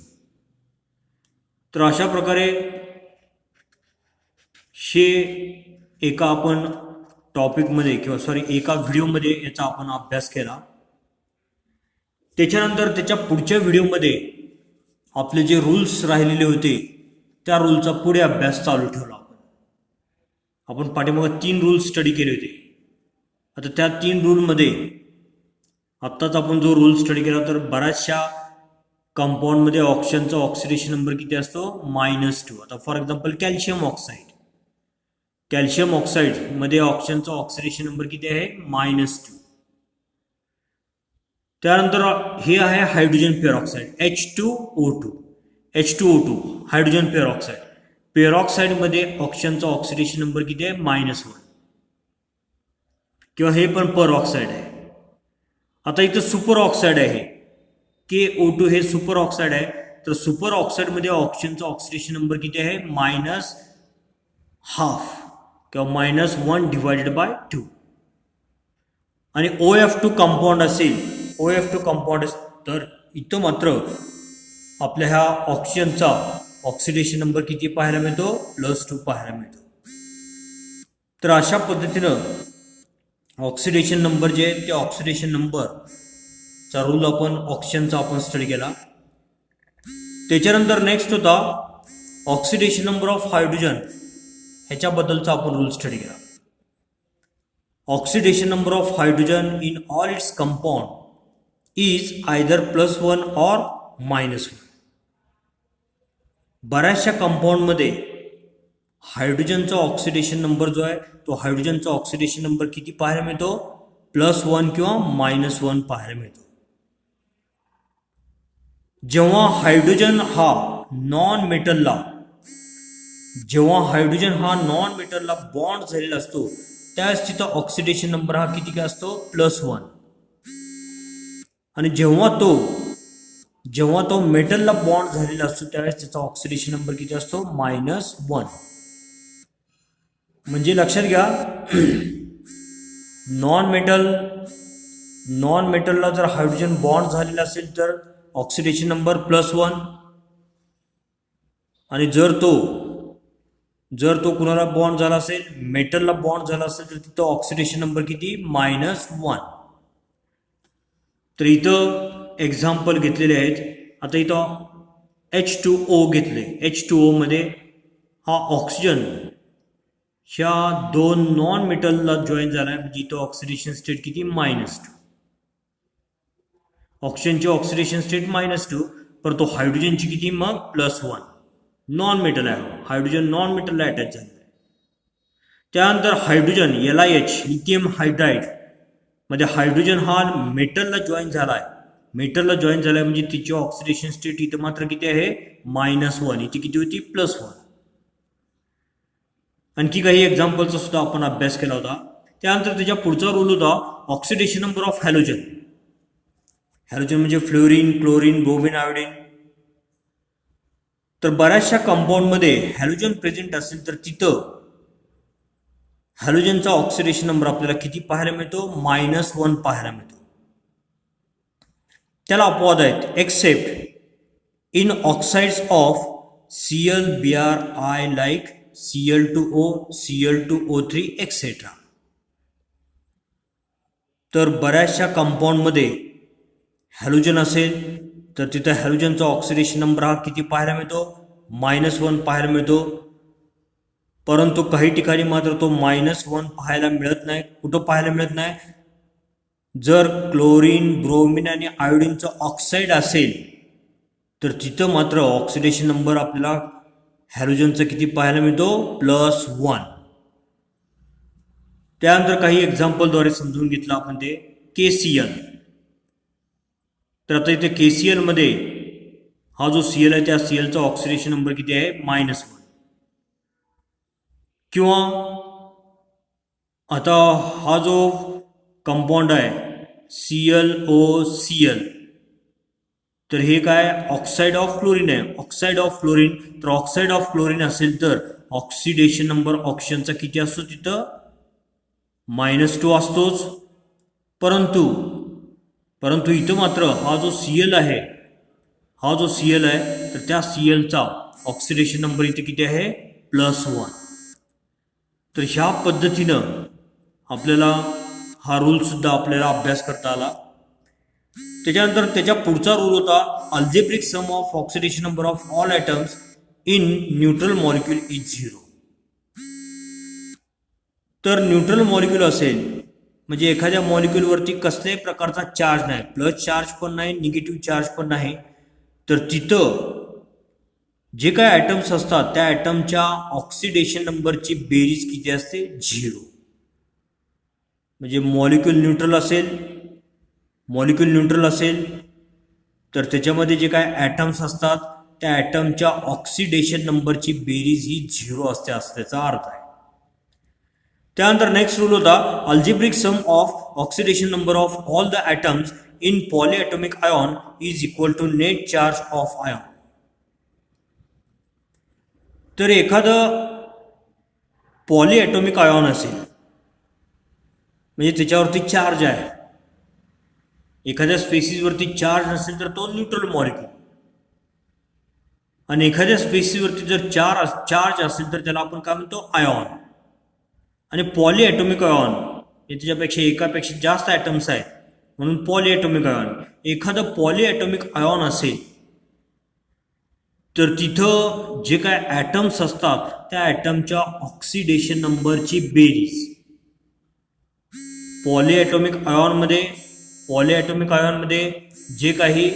Speaker 1: तर अशा प्रकारे हे एका आपण टॉपिकमध्ये किंवा एका व्हिडिओमध्ये याचा आपण अभ्यास केला. त्याच्यानंतर त्याच्या पुढच्या व्हिडिओमध्ये आपले जे रूल्स राहिलेले होते त्या रूलचा पुढे अभ्यास चालू ठेवला. आपण पाठीमागे 3 रूल्स स्टडी केले होते. आता त्या 3 रूलमध्ये आत्ताच आपण जो रूल स्टडी केला तर बऱ्याचशा कंपाऊंडमध्ये ऑक्सिजनचा ऑक्सिडेशन नंबर किती असतो -2. आता फॉर एक्झाम्पल कॅल्शियम ऑक्साईड मध्ये ऑक्सिजनचा ऑक्सिडेशन नंबर किती आहे -2. त्यानंतर हे आहे hydrogen peroxide H2O2 hydrogen peroxide. पेरॉक्साईडमध्ये ऑक्सिजनचा ऑक्सिडेशन नंबर किती आहे -1, किंवा हे पण पर ऑक्साईड आहे. आता इथं सुपर ऑक्साईड आहे, KO2 हे सुपर ऑक्साईड आहे. तर सुपर ऑक्साईडमध्ये ऑक्सिजनचा ऑक्सिडेशन नंबर किती आहे -1/2 किंवा -1/2. आणि OF2 कंपाऊंड असेल तर इथं मात्र आपल्या ह्या ऑक्सिजनचा ऑक्सिडेशन नंबर किती पाहायला मिळतो +2 पाहायला मिळतो. तर अशा पद्धतीनं ऑक्सिडेशन नंबर जे आहे ते ऑक्सिडेशन नंबरचा रूल आपण ऑक्सिजनचा आपण स्टडी केला. त्याच्यानंतर नेक्स्ट होता ऑक्सिडेशन नंबर ऑफ हायड्रोजन, ह्याच्याबद्दलचा आपण रूल स्टडी केला. Oxidation number of hydrogen in all it's compound is either +1 और -1. बऱ्याचशा कंपाऊंडमध्ये हायड्रोजनचा ऑक्सिडेशन नंबर जो आहे तो हायड्रोजनचा ऑक्सिडेशन नंबर किती पाहायला मिळतो +1 किंवा -1 पाहायला मिळतो. जेव्हा हायड्रोजन हा नॉन मेटलला बॉन्ड झालेला असतो त्यावेळेस तिथं ऑक्सिडेशन नंबर हा किती काय असतो +1. आणि जेव्हा तो मेटलला बॉन्ड झालेला असतो त्यावेळेस त्याचा ऑक्सिडेशन नंबर किती असतो -1. म्हणजे लक्षात घ्या, नॉन मेटलला जर हायड्रोजन बॉन्ड झालेला असेल तर ऑक्सिडेशन नंबर +1. आणि जर तो कुणाला बॉन्ड झाला असेल मेटलला बॉन्ड झाला असेल तर तिथं ऑक्सिडेशन नंबर किती -1. तर इथं एक्झाम्पल घेतलेले आहेत. आता इथं H2O घेतले. H2O मध्ये हा ऑक्सिजन ह्या 2 नॉन मेटलला जॉईन झाला आहे, म्हणजे इथं ऑक्सिडेशन स्टेट किती -2. ऑक्सिजनची ऑक्सिडेशन स्टेट -2, पर तो हायड्रोजनची किती मग +1. नॉन मेटल आहे, हायड्रोजन नॉन मेटलला अटॅच झालेला आहे. त्यानंतर हायड्रोजन LiH लिथियम हायड्राईड मध्ये हायड्रोजन हा मेटलला जॉईन झाला आहे. मेटलला जॉईन झालाय म्हणजे तिची ऑक्सिडेशन स्टेट इथे मात्र किती आहे -1. इथे किती होती +1. आणखी काही एक्झाम्पलचा सुद्धा आपण अभ्यास केला होता. त्यानंतर त्याच्या पुढचा रूल होता oxidation number of halogen. Halogen म्हणजे फ्लोरीन, क्लोरीन, ब्रोमिन, आयोडीन. तर बऱ्याचशा कंपाऊंडमध्ये हॅलोजन प्रेझेंट असेल तर तिथं हॅलोजनचा ऑक्सिडेशन नंबर आपल्याला किती पाहायला मिळतो -1 पाहायला मिळतो. त्याला अपवाद आहेत accept in oxides of Cl, Br, like Cl2O, Cl2O3 etcetera. तर बऱ्याचशा कंपाऊंडमध्ये हॅलोजन असेल तर तिथं हॅलोजनचा ऑक्सिडेशन नंबर हा किती पाहायला मिळतो -1 पाहायला मिळतो. परंतु काही ठिकाणी मात्र तो -1 पाहायला मिळत नाही. कुठं पाहायला मिळत नाही, जर क्लोरीन, ब्रोमिन आणि आयोडीनचं ऑक्साईड असेल तर तिथं मात्र ऑक्सिडेशन नंबर आपल्याला हॅलोजनचा किती पाहायला मिळतो +1. त्यानंतर काही एक्झाम्पलद्वारे समजून घेतलं आपण ते KCl. तर आता इथे KCl मध्ये हा जो Cl आहे त्या Clचा ऑक्सिडेशन नंबर किती आहे -1. किंवा आता हा जो कंपाऊंड आहे ClOCl, तर हे काय ऑक्साइड ऑफ क्लोरीन आहे. ऑक्साइड ऑफ क्लोरीन, तर ऑक्साइड ऑफ क्लोरीन असेल तर ऑक्सिडेशन नंबर ऑक्सिजनचा किती असतो तिथं -2 असतोच. परंतु इथं मात्र हा जो Cl आहे, तर त्या Clचा ऑक्सिडेशन नंबर इथे किती आहे +1. तर ह्या पद्धतीनं आपल्याला हा रूल सुद्धा आपल्याला अभ्यास करता आला. त्याच्यानंतर त्याच्या पुढचा रूल होता algebraic sum of oxidation number of all atoms in neutral molecule is 0. तर न्यूट्रल मॉलिक्यूल असेल म्हणजे एखाद्या मॉलिक्यूलवरती कसल्याही प्रकारचा चार्ज नाही, प्लस चार्ज पण नाही, निगेटिव्ह चार्ज पण नाही, तर तिथं जे काय ॲटम्स असतात त्या ॲटमच्या ऑक्सिडेशन नंबरची बेरीज किती असते 0. म्हणजे मॉलिक्यूल न्यूट्रल असेल तर त्याच्यामध्ये जे काय ॲटम्स असतात त्या ॲटमच्या ऑक्सिडेशन नंबरची बेरीज ही 0 असते असं त्याचा अर्थ आहे. त्यानंतर नेक्स्ट रूल होता algebraic sum of oxidation number of all the atoms in polyatomic ion is equal to net charge of ion. तर एखादं पॉलीॲटॉमिक आयॉन असेल म्हणजे त्याच्यावरती चार्ज आहे, एखाद्या स्पेसिसवरती चार्ज नसेल तर तो न्यूट्रल मॉलिक्यूल, आणि एखाद्या स्पेसिसवरती जर चार्ज असेल तर त्याला आपण काय म्हणतो आयॉन. आणि पॉलीॲटॉमिक आयॉन हे त्याच्यापेक्षा एकापेक्षा जास्त ॲटम्स आहेत म्हणून पॉलीॲटॉमिक आयॉन. एखादं पॉलीॲटॉमिक आयॉन असेल तर तिथं जे काय ॲटम्स असतात त्या ॲटमच्या ऑक्सिडेशन नंबरची बेरीज पॉलीॲटॉमिक आयॉनमध्ये जे काही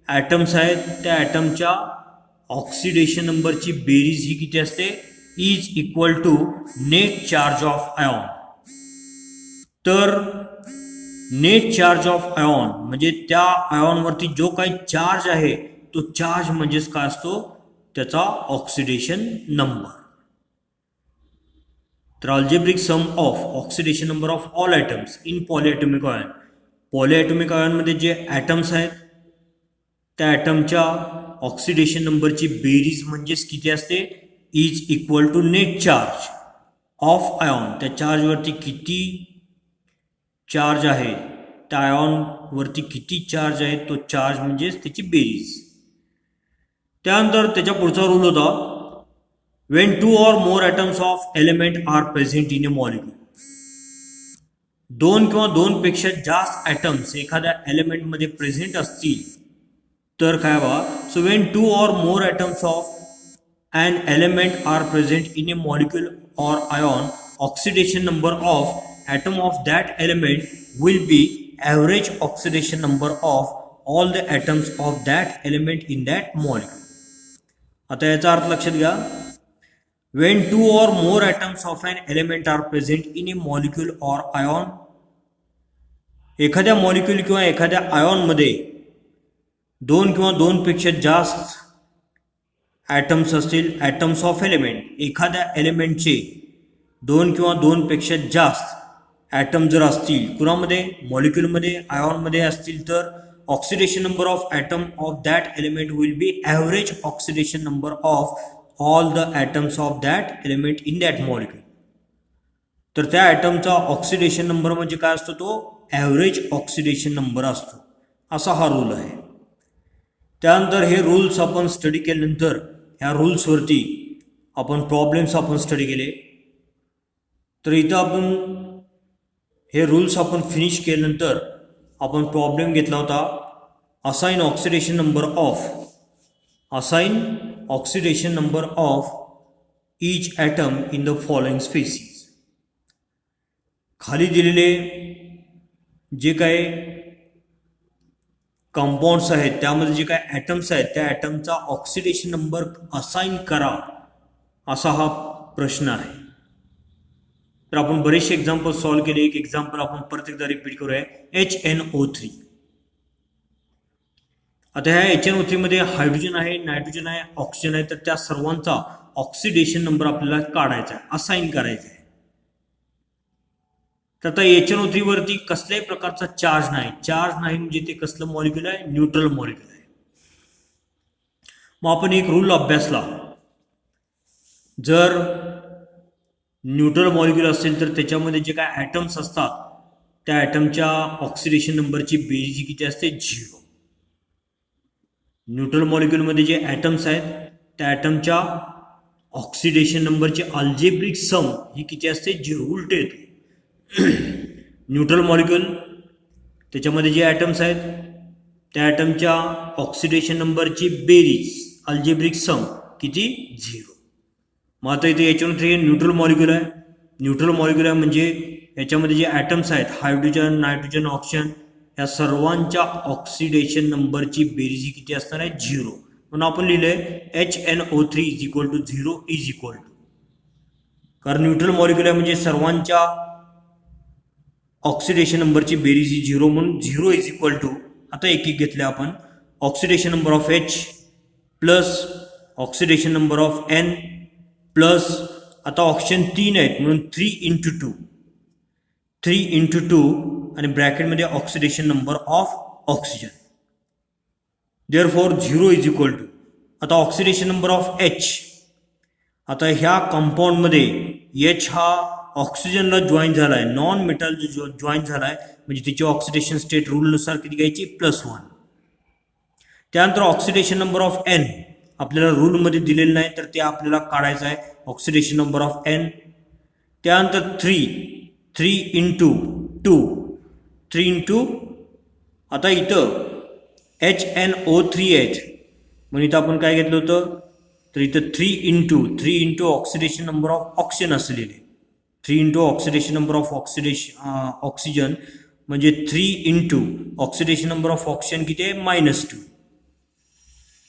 Speaker 1: ॲटम्स आहेत त्या ॲटमच्या ऑक्सिडेशन नंबरची बेरीज ही किती असते is equal to net charge of ion. तर नेट चार्ज ऑफ आयॉन म्हणजे त्या आयॉनवरती जो काही चार्ज आहे तो चार्ज म्हणजेच काय असतो त्याचा ऑक्सिडेशन नंबर. तर algebraic sum of oxidation number of all atoms in polyatomic ion, polyatomic आयॉनमध्ये जे ॲटम्स आहेत त्या ॲटमच्या ऑक्सिडेशन नंबरची बेरीज म्हणजेच किती असते is equal to net charge of ion. त्या चार्जवरती किती चार्ज आहे, त्या आयॉनवरती किती चार्ज आहे तो चार्ज म्हणजेच त्याची बेरीज. त्यानंतर त्याच्या पुढचा रूल होता Wien 2 or more atoms of element are present in a molecule. 2 किंवा 2 पेक्षा जास्त ॲटम्स एखाद्या एलिमेंटमध्ये प्रेझेंट असतील तर काय बा, so when 2 or more atoms of an element are present in a molecule or ion, oxidation number of atom of that element will be average oxidation number of all the atoms of that element in that molecule. आता याचा अर्थ लक्षात घ्या. When 2 or more atoms of an element are present in a molecule or ion, एखाद्या molecule किंवा एखाद्या आयॉनमध्ये 2 किंवा 2 पेक्षा जास्त ॲटम्स असतील, ॲटम्स ऑफ एलिमेंट, एखाद्या एलिमेंटचे 2 किंवा 2 पेक्षा जास्त ॲटम जर असतील, कुणामध्ये, मॉलिक्यूलमध्ये, आयॉनमध्ये असतील, तर oxidation number of atom of that element will be average oxidation number of all the atoms of that element in that molecule. तर त्या ॲटमचा ऑक्सिडेशन नंबर म्हणजे काय असतो, तो ॲव्हरेज ऑक्सिडेशन नंबर असतो. असा हा रूल आहे. त्यानंतर हे रूल्स आपण स्टडी केल्यानंतर ह्या रूल्सवरती आपण प्रॉब्लेम्स आपण स्टडी केले. तर इथं आपण हे रूल्स आपण फिनिश केल्यानंतर आपण प्रॉब्लेम घेतला होता, assign oxidation number of each atom in the following species. खाली दिलेले जे काही कंपाऊंड्स आहेत त्यामध्ये जे काही ॲटम्स आहेत त्या ॲटमचा ऑक्सिडेशन नंबर असाइन करा, असा हा प्रश्न आहे. तर आपण बरेचसे एक्झाम्पल सॉल्व्ह केले. एक एक्झाम्पल आपण परत एकदा रिपीट करूया. HNO3. आता ह्या HNO3 मध्ये हायड्रोजन आहे, नायट्रोजन आहे, ऑक्सिजन आहे. तर त्या सर्वांचा ऑक्सिडेशन नंबर आपल्याला काढायचा आहे, असाइन करायचा आहे. तर आता HNO3 वरती कसल्याही प्रकारचा चार्ज नाही म्हणजे ते कसलं मॉलिक्यूल आहे, न्यूट्रल मॉलिक्यूल आहे. मग आपण एक रूल अभ्यासला, जर न्यूट्रल मॉलिक्यूल असेल तर त्याच्यामध्ये जे काय ॲटम्स असतात त्या ॲटमच्या ऑक्सिडेशन नंबरची बेरीज किती असते, 0. न्यूट्रल मॉलिक्यूलमध्ये जे ॲटम्स आहेत त्या ॲटमच्या ऑक्सिडेशन नंबरची अल्जेब्रिक सम ही किती असते, 0, उलटे येतो. न्यूट्रल मॉलिक्यूल त्याच्यामध्ये जे ॲटम्स आहेत त्या ॲटमच्या ऑक्सिडेशन नंबरची बेरीज अल्जेब्रिक सम किती, 0. मग आता इथे HNO3 न्यूट्रल मॉलिक्यूल आहे म्हणजे याच्यामध्ये जे ॲटम्स आहेत हायड्रोजन, नायट्रोजन, ऑक्सिजन या सर्वांच्या ऑक्सिडेशन नंबरची बेरीज किती असणार आहे, 0. म्हणून आपण लिहिलंय HNO3 0 कारण न्यूट्रल मॉलिक्यूल आहे म्हणजे सर्वांच्या ऑक्सिडेशन नंबरची बेरीज ही 0 म्हणून 0 आता एक एक घेतले आपण. Oxidation number of H plus oxidation number of N plus आता ऑक्सिजन 3 आहेत म्हणून 3 इंटू 2 आणि ब्रॅकेटमध्ये oxidation number of oxygen. Therefore 0 आता ऑक्सिडेशन नंबर ऑफ H. आता ह्या कंपाऊंडमध्ये H हा ऑक्सिजनला जॉईन झाला आहे, नॉन मेटल जो जॉईन झाला आहे म्हणजे तिची ऑक्सिडेशन स्टेट रूलनुसार किती घ्यायची, +1. त्यानंतर ऑक्सिडेशन नंबर ऑफ N आपल्याला रूलमध्ये दिलेलं नाही तर ते आपल्याला काढायचं आहे, ऑक्सिडेशन नंबर ऑफ N. त्यानंतर 3 इंटू 2 आता इथं HNO3 आहेत म्हणून इथं आपण काय घेतलं होतं, तर इथं 3 into oxidation number of oxygen असलेले 3 into oxidation number of oxygen म्हणजे 3 into oxidation number of oxygen किती आहे, -2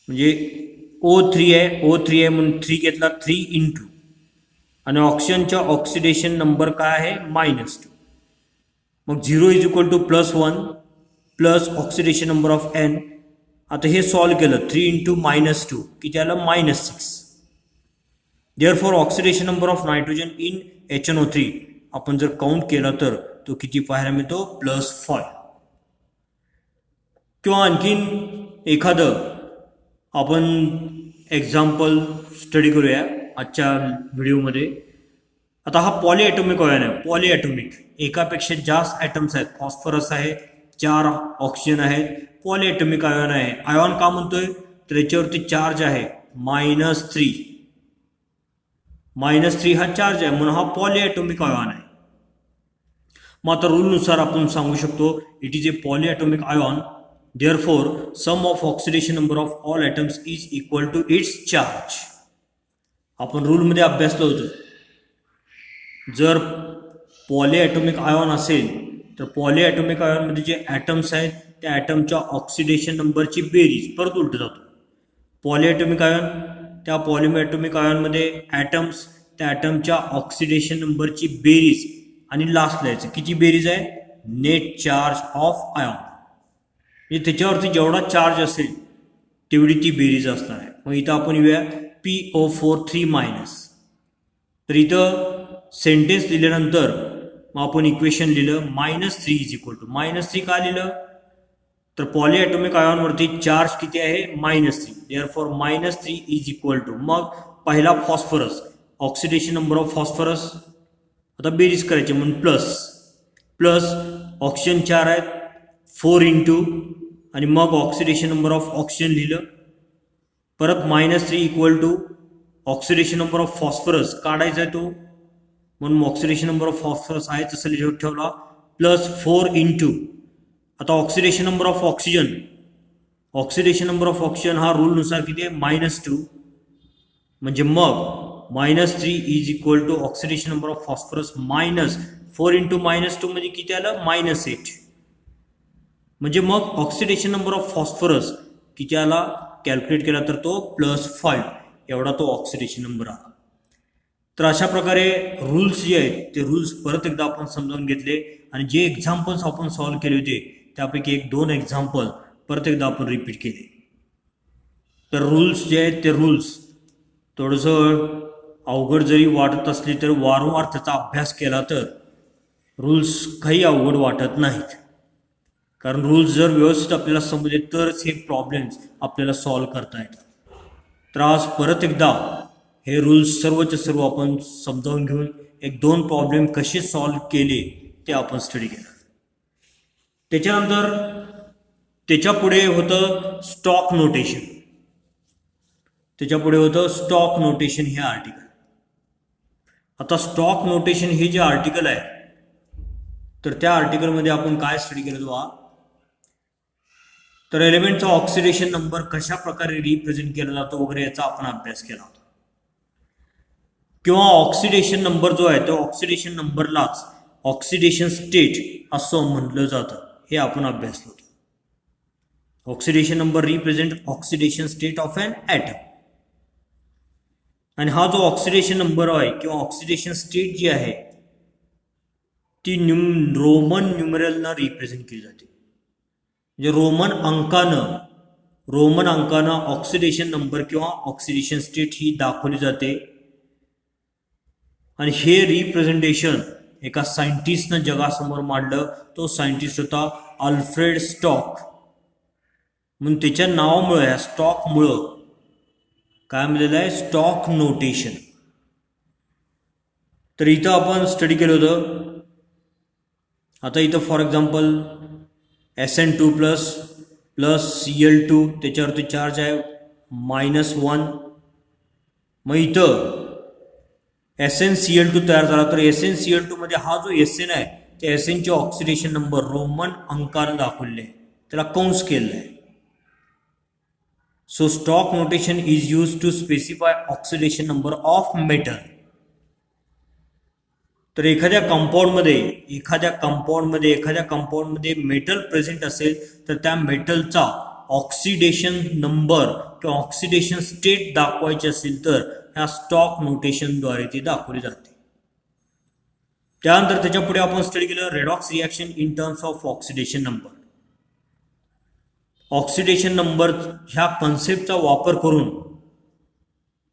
Speaker 1: म्हणजे O3 आहे म्हणून 3 घेतला, 3 इंटू आणि ऑक्सिजनच्या ऑक्सिडेशन नंबर काय आहे, -2. मग 0 +1 plus oxidation number of N. आता हे सॉल्व्ह केलं, 3 इंटू -2 किती आलं, -6. Therefore oxidation number of nitrogen in HNO3 आपण जर काउंट केला तर तो किती पाहायला मिळतो, +5. किंवा आणखीन एखादं आपण एक्झाम्पल स्टडी करूया आजच्या व्हिडिओमध्ये. आता हा पॉलीॲटॉमिक आयन आहे. पॉलीॲटॉमिक एकापेक्षा जास्त ॲटम्स आहेत, फॉस्फरस आहे, 4 ऑक्सिजन आहेत, पॉलीॲटॉमिक आयन आहे. आयॉन का म्हणतोय तर याच्यावरती चार्ज आहे -3 हा चार्ज आहे म्हणून हा पॉलीॲटॉमिक आयॉन आहे. मग आता रूलनुसार आपण सांगू शकतो it is a polyatomic ion. Therefore sum of oxidation number of all atoms is equal to its charge. आपण रूलमध्ये अभ्यासलं होतं, जर पॉलीॲटॉमिक आयॉन असेल तर पॉलीॲटॉमिक आयॉनमध्ये जे ॲटम्स आहेत त्या ॲटमच्या ऑक्सिडेशन नंबरची बेरीज. परत उलट जातो. पॉलिॲटॉमिक आयन, त्या पॉलिॲटॉमिक आयनमध्ये ॲटम्स, त्या ॲटमच्या ऑक्सिडेशन नंबरची बेरीज आणि लास्टला यायचं किती बेरीज आहे, नेट चार्ज ऑफ आयन. म्हणजे त्याच्यावरती जेवढा चार्ज असेल तेवढी ती बेरीज असणार आहे. मग इथं आपण येऊया PO4 3-. तर इथं सेंटेन्स दिल्यानंतर मग आपण इक्वेशन लिहिलं -3 = -3 का लिहिलं, तर पॉलिॲटॉमिक आयनवरती चार्ज किती आहे, -3. देअरफॉर -3 = मग पहिला phosphorus, oxidation number of phosphorus, आता बेरीज करायची म्हणून प्लस ऑक्सिजन 4 आहेत 4 इंटू आणि मग ऑक्सिडेशन नंबर ऑफ ऑक्सिजन लिहिलं. परत -3 = ऑक्सिडेशन नंबर ऑफ फॉस्फरस काढायचा आहे तो, म्हणून ऑक्सिडेशन नंबर ऑफ फॉस्फरस आहे तसं लिहून ठेवला, +4 इंटू आता oxidation number of oxygen, oxidation number of oxygen हा रूलनुसार किती आहे, -2. म्हणजे मग -3 = oxidation number of phosphorus -4 into -2 म्हणजे किती आलं, -8. म्हणजे मग ऑक्सिडेशन नंबर ऑफ फॉस्फरस किती आला कॅल्क्युलेट केला तर तो +5 एवढा तो ऑक्सिडेशन नंबर आला. तर अशा प्रकारे रूल्स जे आहेत ते रूल्स परत एकदा आपण समजावून घेतले आणि जे एक्झाम्पल्स आपण सॉल्व्ह केले होते त्यापैकी 1-2 एक्झाम्पल परत एकदा आपण रिपीट केले. तर रूल्स जे आहेत ते रूल्स थोडंसं अवघड जरी वाटत असले तर वारंवार त्याचा अभ्यास केला तर रूल्स काही अवघड वाटत नाहीत. कारण रूल्स जर व्यवस्थित आपल्याला समजले तरच हे प्रॉब्लेम्स आपल्याला सॉल्व्ह करता येतात. तर आज परत एकदा हे रूल्स सर्वचे सर्व आपण समजावून घेऊन 1-2 प्रॉब्लेम कसे सॉल्व्ह केले ते आपण स्टडी केलं. त्याच्यानंतर त्याच्यापुढे होतं स्टॉक नोटेशन. त्याच्यापुढे होतं स्टॉक नोटेशन हे आर्टिकल. आता स्टॉक नोटेशन हे जे आर्टिकल आहे तर त्या आर्टिकलमध्ये आपण काय स्टडी केलं बघा. तर एलिमेंटचा ऑक्सिडेशन नंबर कशा प्रकारे रिप्रेझेंट केला जातो वगैरे याचा आपण अभ्यास केला होता. किंवा ऑक्सिडेशन नंबर जो आहे तो ऑक्सिडेशन नंबरलाच ऑक्सिडेशन स्टेट असं म्हटलं जातं हे आपण अभ्यासलं होतं. Oxidation number represent oxidation state of an atom. आणि हा जो ऑक्सिडेशन नंबर आहे किंवा ऑक्सिडेशन स्टेट जी आहे ती रोमन न्यूमरलनं रिप्रेझेंट केली जाते. म्हणजे रोमन अंकानं ऑक्सिडेशन नंबर किंवा ऑक्सिडेशन स्टेट ही दाखवली जाते. आणि हे रिप्रेझेंटेशन एका सायंटिस्टनं जगासमोर मांडलं. तो सायंटिस्ट होता अल्फ्रेड स्टॉक. म्हणून त्याच्या नावामुळं या स्टॉकमुळं काय मिळालेलं आहे, स्टॉक नोटेशन. तर इथं आपण स्टडी केलं होतं. आता इथं for example SN2 plus Cl2 त्याच्यावरती चार्ज आहे -1. मग इथं SnCl2 तयार झाला. तर SnCl2 मध्ये हा जो Sn आहे त्या Sn चे ऑक्सिडेशन नंबर रोमन अंकानं दाखवले आहे, त्याला कंस केलेला आहे. So stock notation is use to specify oxidation number of metal. तर एखाद्या कंपाऊंडमध्ये मेटल प्रेझेंट असेल तर त्या मेटलचा ऑक्सिडेशन नंबर किंवा ऑक्सिडेशन स्टेट दाखवायची असेल तर ह्या स्टॉक नोटेशनद्वारे ती दाखवली जाते. त्यानंतर त्याच्या पुढे आपण स्टडी केलं redox reaction in terms of oxidation number. Oxidation number ह्या कन्सेप्टचा वापर करून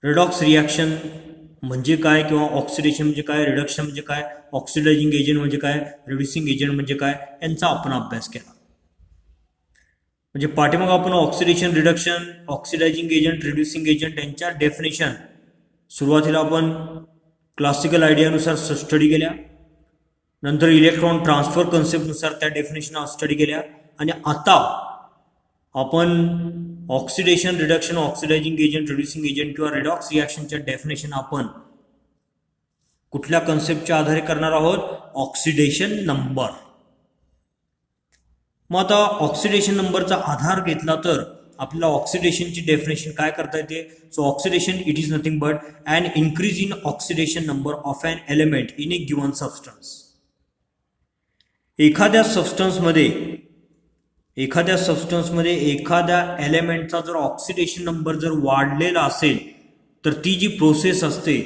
Speaker 1: रेडॉक्स रिॲक्शन म्हणजे काय किंवा ऑक्सिडेशन म्हणजे काय, रिडक्शन म्हणजे काय, ऑक्सिडायझिंग एजंट म्हणजे काय, रिड्युसिंग एजंट म्हणजे काय यांचा आपण अभ्यास केला. म्हणजे पाठीमाग आपण oxidation, reduction, oxidising agent, reducing agent यांच्या डेफिनेशन सुरुवातीला आपण क्लासिकल आयडियानुसार स्टडी केल्या. नंतर इलेक्ट्रॉन ट्रान्सफर कन्सेप्टनुसार त्या डेफिनेशन स्टडी केल्या. आणि आता आपण oxidation, reduction, oxidising agent, reducing agent किंवा रेडॉक्स रिॲक्शनच्या डेफिनेशन आपण कुठल्या कन्सेप्टच्या आधारे करणार आहोत, ऑक्सिडेशन नंबर. मग आता ऑक्सिडेशन नंबरचा आधार घेतला तर आपल्याला ऑक्सिडेशनची डेफिनेशन काय करता येते. So oxidation it is nothing but an increase in oxidation number of an element in a given substance. एखाद्या सबस्टन्समध्ये एखाद्या सबस्टन्समध्ये एखाद्या एलिमेंटचा जर ऑक्सिडेशन नंबर जर वाढलेला असेल तर ती जी प्रोसेस असते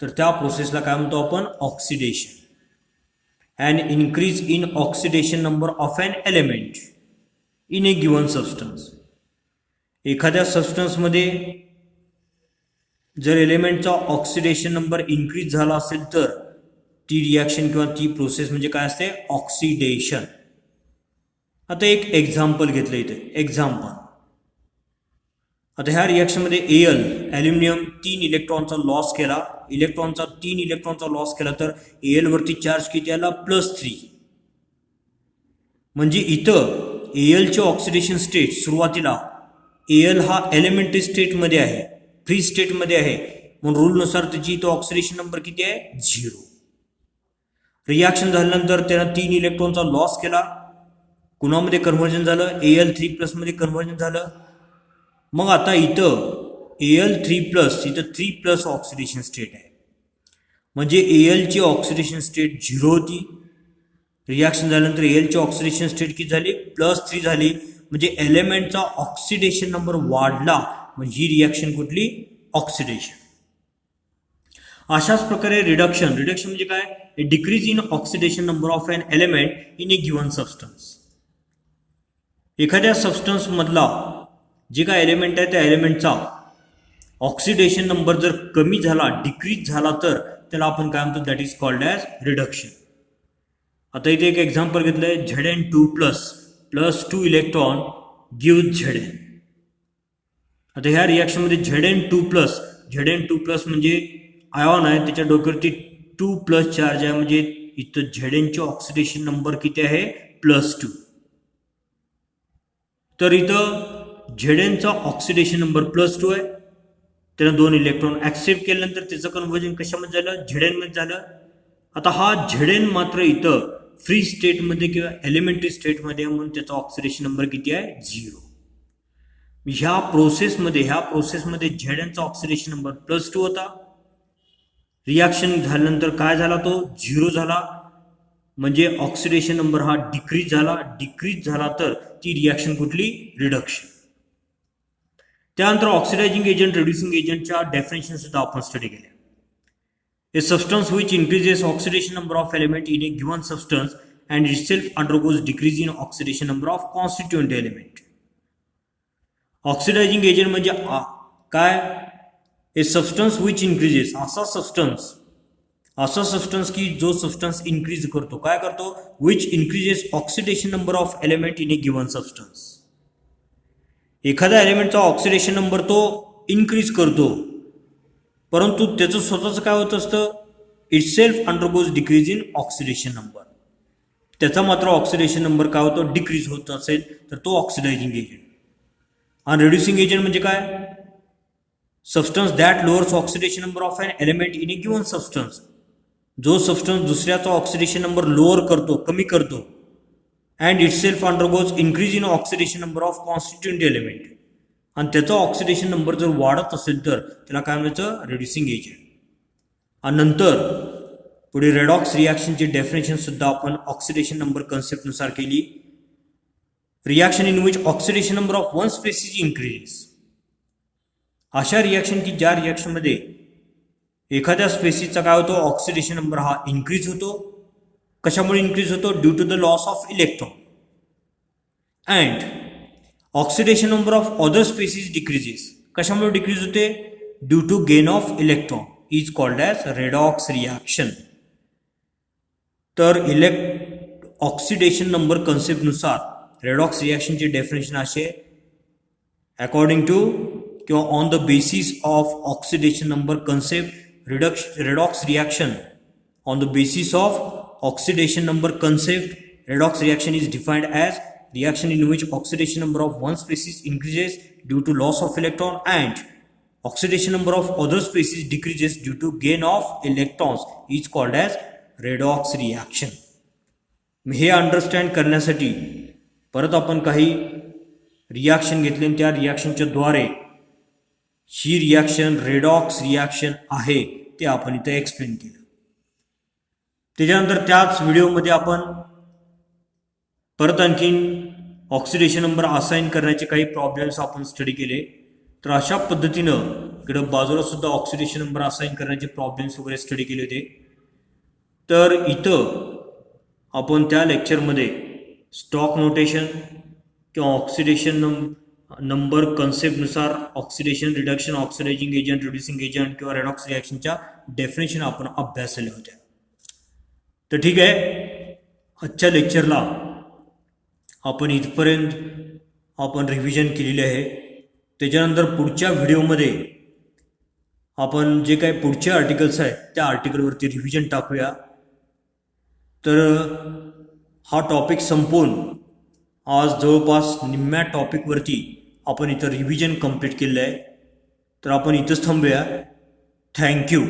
Speaker 1: तर त्या प्रोसेसला काय म्हणतो आपण oxidation. And increase in oxidation number of an element in a given substance. एखाद्या सबस्टन्समध्ये जर एलिमेंटचा ऑक्सिडेशन नंबर इन्क्रीज झाला असेल तर ती रिॲक्शन किंवा ती प्रोसेस म्हणजे काय असते ऑक्सिडेशन. आता एक एक्झाम्पल घेतलं इथे. एक्झाम्पल, आता ह्या रिॲक्शनमध्ये ॲल्युमिनियम 3 इलेक्ट्रॉनचा लॉस केला. 3 इलेक्ट्रॉनचा लॉस केला तर वरती चार्ज किती आला +3. म्हणजे इथं ची ऑक्सिडेशन स्टेट सुरुवातीला हा एलिमेंटरी स्टेटमध्ये आहे, फ्री स्टेटमध्ये आहे, म्हणून रूलनुसार त्याची इथं ऑक्सिडेशन नंबर किती आहे 0. रिॲक्शन झाल्यानंतर त्यानं 3 इलेक्ट्रॉनचा लॉस केला, कुणामध्ये कन्व्हर्जन झालं Al3+ मध्ये कन्व्हर्जन झालं. मग आता इथं Al3+ इथं 3+ ऑक्सिडेशन स्टेट आहे, म्हणजे ची ऑक्सिडेशन स्टेट 0 होती. रिॲक्शन झाल्यानंतर ची ऑक्सिडेशन स्टेट किती झाली +3 झाली, म्हणजे एलिमेंटचा ऑक्सिडेशन नंबर वाढला, म्हणजे ही रिॲक्शन कुठली ऑक्सिडेशन. अशाच प्रकारे रिडक्शन म्हणजे काय decrease in oxidation number of an element in a given substance. एखाद्या सबस्टन्स मधला जे काय एलिमेंट आहे त्या एलिमेंटचा ऑक्सिडेशन नंबर जर कमी झाला डिक्रीज झाला तर त्याला आपण काय म्हणतो that is called as reduction. आता इथे एक एक्झाम्पल घेतलंय Zn2+ +2 इलेक्ट्रॉन गिव्ह Zn. आता ह्या रिॲक्शनमध्ये Zn2+ म्हणजे आयॉन आहे, त्याच्या डोक्यावरती 2+ चार्ज आहे, म्हणजे इथं Zn चे ऑक्सिडेशन नंबर किती आहे +2. तर इथं Zn चा ऑक्सिडेशन नंबर +2 आहे. त्यानं 2 इलेक्ट्रॉन ऍक्सेप्ट केल्यानंतर त्याचं कन्व्हर्जन कशामध्ये झालं Zn मध्ये झालं. आता हा Zn मात्र इथं फ्री स्टेटमध्ये किंवा एलिमेंटरी स्टेटमध्ये म्हणून त्याचा ऑक्सिडेशन नंबर किती आहे 0. ह्या प्रोसेसमध्ये Zn चा ऑक्सिडेशन नंबर +2 होता. रिॲक्शन झाल्यानंतर काय झाला तो 0 झाला, म्हणजे ऑक्सिडेशन नंबर हा डिक्रीज झाला तर ती रिॲक्शन कुठली रिडक्शन. त्यानंतर ऑक्सिडायझिंग एजंट रिड्युसिंग एजंटच्या डेफिनेशन सुद्धा आपण स्टडी केल्या. A substance which increases oxidation number of element in a given substance and itself undergoes decrease in oxidation number of constituent element. Oxidizing agent म्हणजे काय A substance which increases असा substance की जो substance increase करतो, काय करतो which increases oxidation number of element in a given substance. एखाद्या एलिमेंटचा oxidation number तो इन्क्रीज करतो, परंतु त्याचं स्वतःचं काय होत असतं itself undergoes decrease in oxidation number. त्याचा मात्र ऑक्सिडेशन नंबर काय होतो डिक्रीज होत असेल तर तो ऑक्सिडायझिंग एजंट. आणि रिड्युसिंग एजंट म्हणजे काय substance that lowers oxidation number of an element in a given substance. जो सबस्टन्स दुसऱ्याचा ऑक्सिडेशन नंबर लोअर करतो, कमी करतो, and itself undergoes increase in oxidation number of constituent element, आणि त्याचा ऑक्सिडेशन नंबर जर वाढत असेल तर त्याला काय म्हणायचं रिड्युसिंग एजंट. आणि नंतर पुढे रेडॉक्स रिॲक्शनची डेफिनेशन सुद्धा आपण ऑक्सिडेशन नंबर कन्सेप्टनुसार केली. Reaction in which oxidation number of one spaces increases. अशा रिॲक्शन की ज्या रिॲक्शनमध्ये एखाद्या स्पेसिसचा काय होतो ऑक्सिडेशन नंबर हा इन्क्रीज होतो. कशामुळे इन्क्रीज होतो due to the loss of electron. And oxidation number of other species decreases. कशामुळे डिक्रीज होते due to gain of electron is called as redox reaction. तर ऑक्सिडेशन नंबर कन्सेप्टनुसार रेडॉक्स रिॲक्शनची definition असे अकॉर्डिंग टू किंवा on the basis of oxidation number concept redox reaction on the basis of oxidation number concept redox reaction is defined as reaction in which oxidation number of one species increases due to loss of electron and oxidation number of other species decreases due to gain of electrons is called as redox reaction. हे understand करण्यासाठी परत आपण काही reaction घेतले आणि त्या रिॲक्शनच्या द्वारे ही reaction redox reaction आहे ते आपण इथे एक्सप्लेन केलं. त्याच्यानंतर त्याच व्हिडिओमध्ये आपण परत आणखीन ऑक्सिडेशन नंबर असाइन करण्याचे काही प्रॉब्लेम्स आपण स्टडी केले. तर अशा पद्धतीनं इकडं बाजूला सुद्धा ऑक्सिडेशन नंबर असाइन करण्याचे प्रॉब्लेम्स वगैरे स्टडी केले होते. तर इथं आपण त्या लेक्चरमध्ये स्टॉक नोटेशन किंवा ऑक्सिडेशन नंबर कन्सेप्टनुसार oxidation, reduction, oxidising agent, reducing agent किंवा रेडॉक्स रिॲक्शनच्या डेफिनेशन आपण अभ्यासल्या होत्या. तर ठीक आहे, आजच्या लेक्चरला आपण इथपर्यंत आपण रिव्हिजन केलेली आहे. त्याच्यानंतर पुढच्या व्हिडिओमध्ये आपण जे काही पुढचे आर्टिकल्स आहेत त्या आर्टिकलवरती रिव्हिजन टाकूया. तर हा टॉपिक संपवून आज जवळपास निम्म्या टॉपिकवरती आपण इथं रिव्हिजन कंप्लीट केलेलं आहे. तर आपण इथंच थांबूया. थँक्यू.